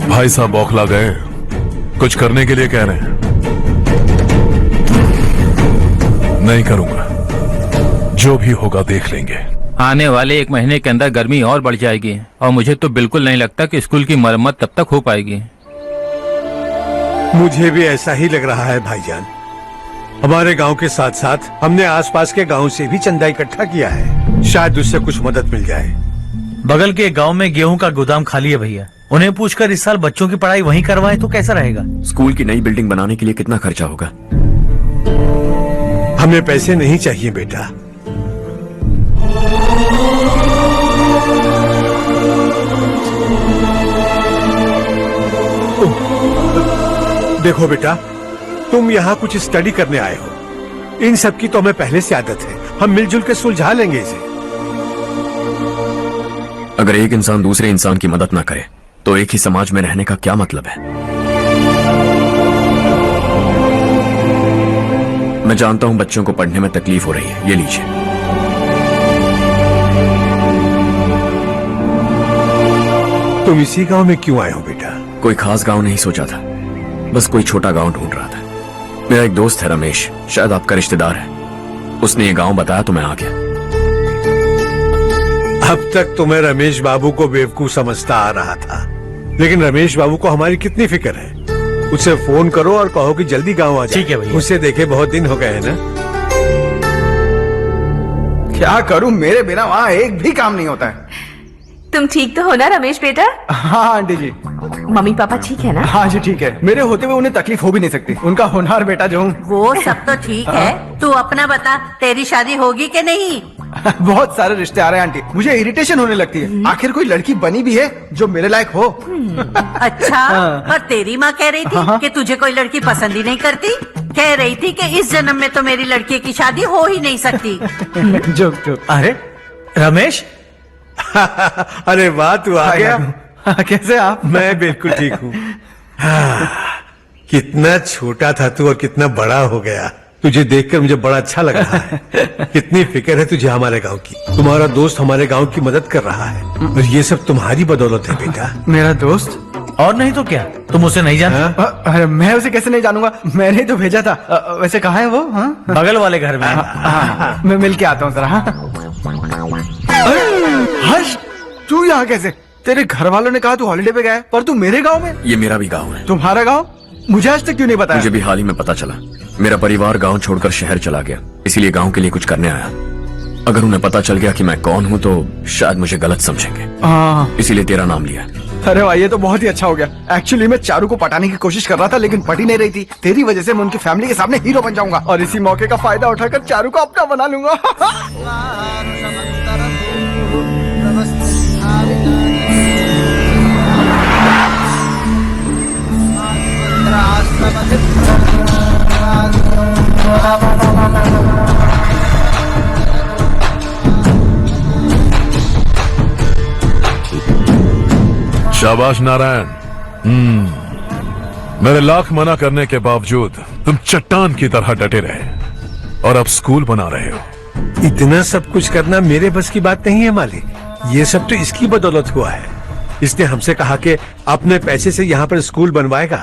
भाई साहब बौखला गए, कुछ करने के लिए कह रहे हैं। नहीं करूंगा, जो भी होगा देख लेंगे। आने वाले 1 महीने के अंदर गर्मी और बढ़ जाएगी और मुझे तो बिल्कुल नहीं लगता कि स्कूल की मरम्मत तब तक हो पाएगी। मुझे भी ऐसा ही लग रहा है भाईजान। हमारे गांव के साथ साथ हमने आसपास के गांव से भी चंदा इकट्ठा किया है, शायद उससे कुछ मदद मिल जाए। बगल के गांव में गेहूं का गोदाम खाली है भैया। उन्हें पूछकर इस साल बच्चों की पढ़ाई वहीं करवाएं तो कैसा रहेगा? स्कूल की नई बिल्डिंग बनाने के लिए कितना खर्चा होगा? हमें पैसे नहीं चाहिए बेटा। देखो बेटा, तुम यहाँ कुछ स्टडी करने आए हो। इन सब की तो हमें पहले से आदत है। हम मिलजुल के सुलझा लेंगे इसे। अगर एक इंसान दूसरे इंसान की मदद ना करे तो एक ही समाज में रहने का क्या मतलब है? मैं जानता हूं बच्चों को पढ़ने में तकलीफ हो रही है, ये लीजिए। तुम इसी गांव में क्यों आए हो बेटा? कोई खास गांव नहीं सोचा था, बस कोई छोटा गांव ढूंढ रहा था। मेरा एक दोस्त है रमेश, शायद आपका रिश्तेदार है। उसने ये गांव बताया तो मैं आ गया। अब तक तो मैं रमेश बाबू को बेवकूफ समझता आ रहा था, लेकिन रमेश बाबू को हमारी कितनी फिक्र है। उसे फोन करो और कहो कि जल्दी गांव आ जाए। ठीक है भैया। उसे देखे बहुत दिन हो गए हैं ना। क्या करूं, मेरे बिना वहाँ एक भी काम नहीं होता है। तुम ठीक तो हो ना रमेश बेटा? हाँ आंटी जी। मम्मी पापा ठीक है ना? हाँ जी ठीक है। मेरे होते हुए उन्हें तकलीफ हो भी नहीं सकती। उनका होनहार बेटा जो हूँ। वो सब तो ठीक है, तू अपना बता, तेरी शादी होगी कि नहीं? बहुत सारे रिश्ते आ रहे हैं आंटी, मुझे इरिटेशन होने लगती है। आखिर कोई लड़की बनी भी है जो मेरे लायक हो। अच्छा, और तेरी माँ कह रही थी कि तुझे कोई लड़की पसंद ही नहीं करती। कह रही थी कि इस जन्म में तो मेरी लड़की की शादी हो ही नहीं सकती। जो अरे रमेश, अरे वाह, तू आ गया। कैसे आप? मैं बिल्कुल ठीक हूँ। कितना छोटा था तू और कितना बड़ा हो गया। तुझे देखकर मुझे बड़ा अच्छा लग रहा है। कितनी फिक्र है तुझे हमारे गांव की। तुम्हारा दोस्त हमारे गांव की मदद कर रहा है और ये सब तुम्हारी बदौलत है बेटा। मेरा दोस्त? और नहीं तो क्या, तुम उसे नहीं जानते? अरे मैं उसे कैसे नहीं जानूंगा, मैंने तो भेजा था। वैसे कहाँ है वो? बगल वाले घर में। मैं मिल के आता हूँ जरा। हर्ष, तू यहाँ कैसे? तेरे घर वालों ने कहा तू हॉलिडे पे गया है, पर तू मेरे गांव में? ये मेरा भी गांव है। तुम्हारा गांव? मुझे आज तक क्यों नहीं बताया? मुझे भी हाल ही में पता चला। मेरा परिवार गांव छोड़कर शहर चला गया, इसीलिए गांव के लिए कुछ करने आया। अगर उन्हें पता चल गया कि मैं कौन हूँ तो शायद मुझे गलत समझेंगे, इसीलिए तेरा नाम लिया। अरे वाह, ये तो बहुत ही अच्छा हो गया। एक्चुअली मैं चारू को पटाने की कोशिश कर रहा था, लेकिन पटी नहीं रही थी। तेरी वजह से मैं उनकी फैमिली के सामने हीरो बन जाऊंगा और इसी मौके का फायदा उठाकर चारू को अपना बना लूंगा। शाबाश नारायण। मेरे लाख मना करने के बावजूद तुम चट्टान की तरह डटे रहे और अब स्कूल बना रहे हो। इतना सब कुछ करना मेरे बस की बात नहीं है मालिक। ये सब तो इसकी बदौलत हुआ है। इसने हमसे कहा कि अपने पैसे से यहाँ पर स्कूल बनवाएगा।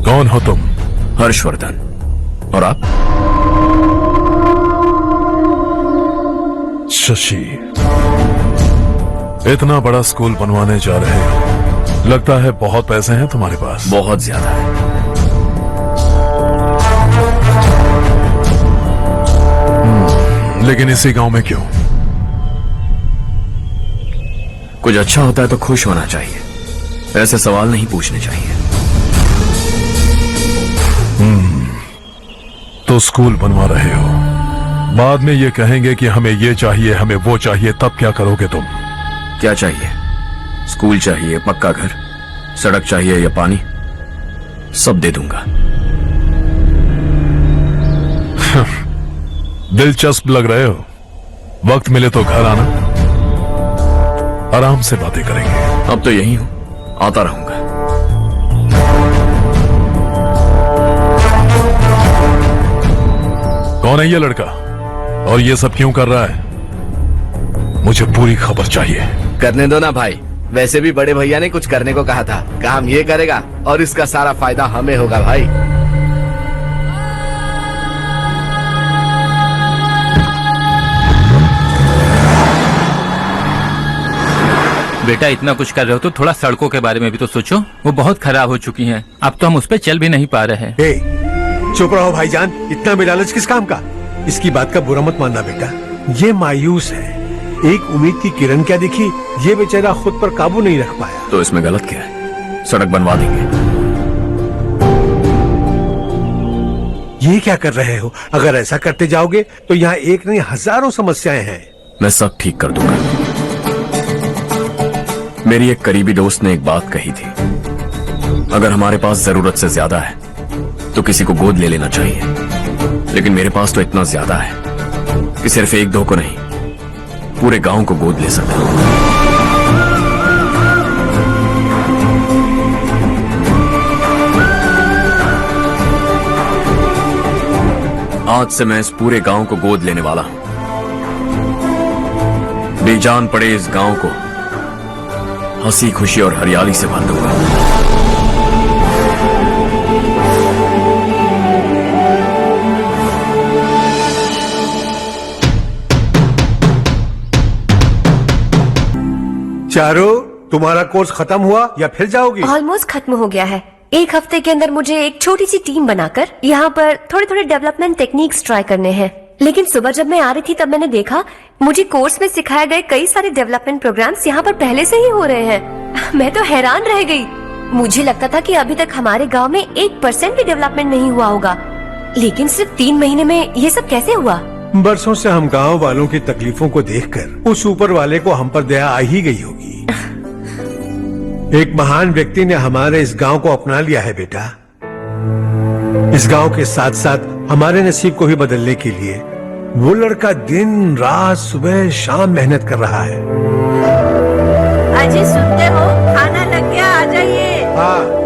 कौन हो तुम? हर्षवर्धन। और आप? शशि। इतना बड़ा स्कूल बनवाने जा रहे हो, लगता है बहुत पैसे हैं तुम्हारे पास। बहुत ज्यादा है। लेकिन इसी गांव में क्यों? कुछ अच्छा होता है तो खुश होना चाहिए, ऐसे सवाल नहीं पूछने चाहिए। तो स्कूल बनवा रहे हो, बाद में ये कहेंगे कि हमें ये चाहिए, हमें वो चाहिए, तब क्या करोगे तुम? क्या चाहिए? स्कूल चाहिए, पक्का घर, सड़क चाहिए या पानी, सब दे दूंगा। दिलचस्प लग रहे हो। वक्त मिले तो घर आना, आराम से बातें करेंगे। अब तो यही हूं, आता रहूंगा। कौन है ये लड़का और ये सब क्यों कर रहा है? मुझे पूरी खबर चाहिए। करने दो ना भाई, वैसे भी बड़े भैया ने कुछ करने को कहा था। काम ये करेगा और इसका सारा फायदा हमें होगा भाई। बेटा इतना कुछ कर रहे हो तो थोड़ा सड़कों के बारे में भी तो सोचो, वो बहुत खराब हो चुकी हैं। अब तो हम उस पर चल भी नहीं पा रहे हैं। चुप रहो भाईजान, इतना बेलालच किस काम का? इसकी बात का बुरा मत मानना बेटा, ये मायूस है। एक उम्मीद की किरण क्या दिखी, ये बेचारा खुद पर काबू नहीं रख पाया। तो इसमें गलत क्या है? सड़क बनवा देंगे। ये क्या कर रहे हो? अगर ऐसा करते जाओगे तो यहाँ एक नहीं हजारों समस्याएं हैं। मैं सब ठीक कर दूंगा। मेरी एक करीबी दोस्त ने एक बात कही थी, अगर हमारे पास जरूरत से ज्यादा है तो किसी को गोद ले लेना चाहिए। लेकिन मेरे पास तो इतना ज्यादा है कि सिर्फ एक दो को नहीं, पूरे गांव को गोद ले सकता हूं। आज से मैं इस पूरे गांव को गोद लेने वाला हूं। बेजान पड़े इस गांव को हंसी खुशी और हरियाली से भर दूंगा। चारो, तुम्हारा कोर्स खत्म हुआ या फिर जाओगी? ऑलमोस्ट खत्म हो गया है। एक हफ्ते के अंदर मुझे एक छोटी सी टीम बनाकर यहाँ पर थोड़े थोड़े डेवलपमेंट टेक्निक्स ट्राई करने हैं। लेकिन सुबह जब मैं आ रही थी तब मैंने देखा मुझे कोर्स में सिखाए गए कई सारे डेवलपमेंट प्रोग्राम्स यहाँ पर पहले से ही हो रहे हैं। मैं तो हैरान रह गई। मुझे लगता था कि अभी तक हमारे गांव में 1% भी डेवलपमेंट नहीं हुआ होगा, लेकिन सिर्फ 3 महीने में ये सब कैसे हुआ? बरसों से हम गांव वालों की तकलीफों को देखकर उस ऊपर वाले को हम पर दया आ ही गई होगी। एक महान व्यक्ति ने हमारे इस गांव को अपना लिया है बेटा। इस गांव के साथ साथ हमारे नसीब को भी बदलने के लिए वो लड़का दिन रात सुबह शाम मेहनत कर रहा है। अजी सुनते हो, खाना लग गया, आ जाइए। हाँ।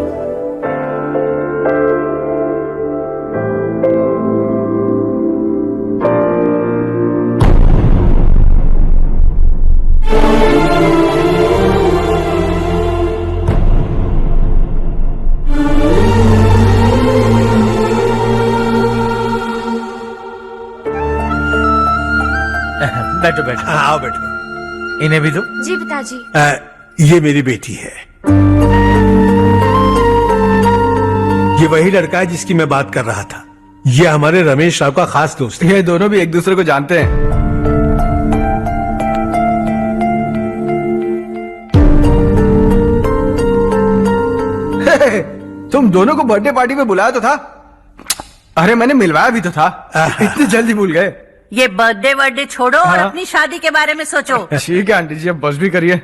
बैठो बैठो। आओ बैठो। इन्हें भी दो। जी पिताजी। ये मेरी बेटी है। ये वही लड़का है जिसकी मैं बात कर रहा था। ये हमारे रमेश राव का खास दोस्त है। ये दोनों भी एक दूसरे को जानते हैं। तुम दोनों को बर्थडे पार्टी में बुलाया तो था। अरे मैंने मिलवाया भी तो था, इतनी जल्दी भूल गए। ये बर्थडे छोड़ो और अपनी शादी के बारे में सोचो। ठीक है आंटी जी, अब बस भी करिए।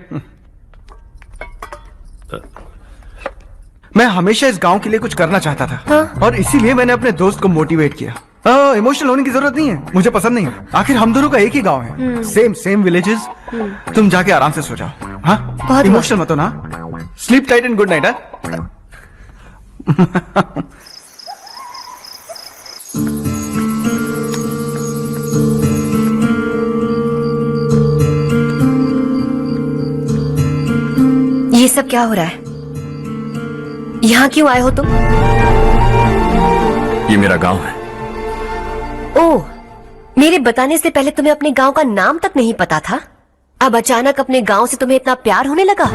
मैं हमेशा इस गांव के लिए कुछ करना चाहता था और इसीलिए मैंने अपने दोस्त को मोटिवेट किया। इमोशनल होने की जरूरत नहीं है, मुझे पसंद नहीं है। आखिर हम दोनों का एक ही गांव है, सेम विलेजेस। तुम जाके आराम से सो जाओ। हाँ, इमोशनल मत हो ना। Sleep tight and good night. ये सब क्या हो रहा है? यहाँ क्यों आए हो तुम? ये मेरा गांव है। ओह, मेरे बताने से पहले तुम्हें अपने गांव का नाम तक नहीं पता था? अब अचानक अपने गांव से तुम्हें इतना प्यार होने लगा?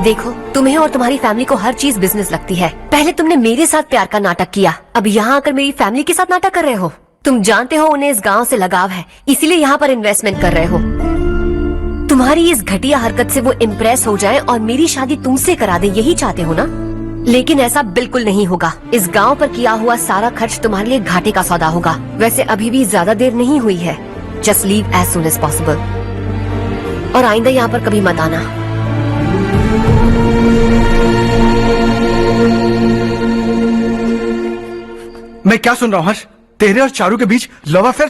देखो, तुम्हें और तुम्हारी फैमिली को हर चीज बिजनेस लगती है। पहले तुमने मेरे साथ प्यार का नाटक किया, अब यहाँ आकर मेरी फैमिली के साथ नाटक कर रहे हो। तुम जानते हो उन्हें इस गांव से लगाव है, इसीलिए यहाँ पर इन्वेस्टमेंट कर रहे हो। तुम्हारी इस घटिया हरकत से वो इम्प्रेस हो जाए और मेरी शादी तुमसे करा दे, यही चाहते हो ना? लेकिन ऐसा बिल्कुल नहीं होगा। इस गांव पर किया हुआ सारा खर्च तुम्हारे लिए घाटे का सौदा होगा। वैसे अभी भी ज्यादा देर नहीं हुई है। Just leave as soon as possible और आइंदा यहाँ पर कभी मत आना। मैं क्या सुन रहा हूँ हर्ष? तेरे और चारू के बीच लव अफेयर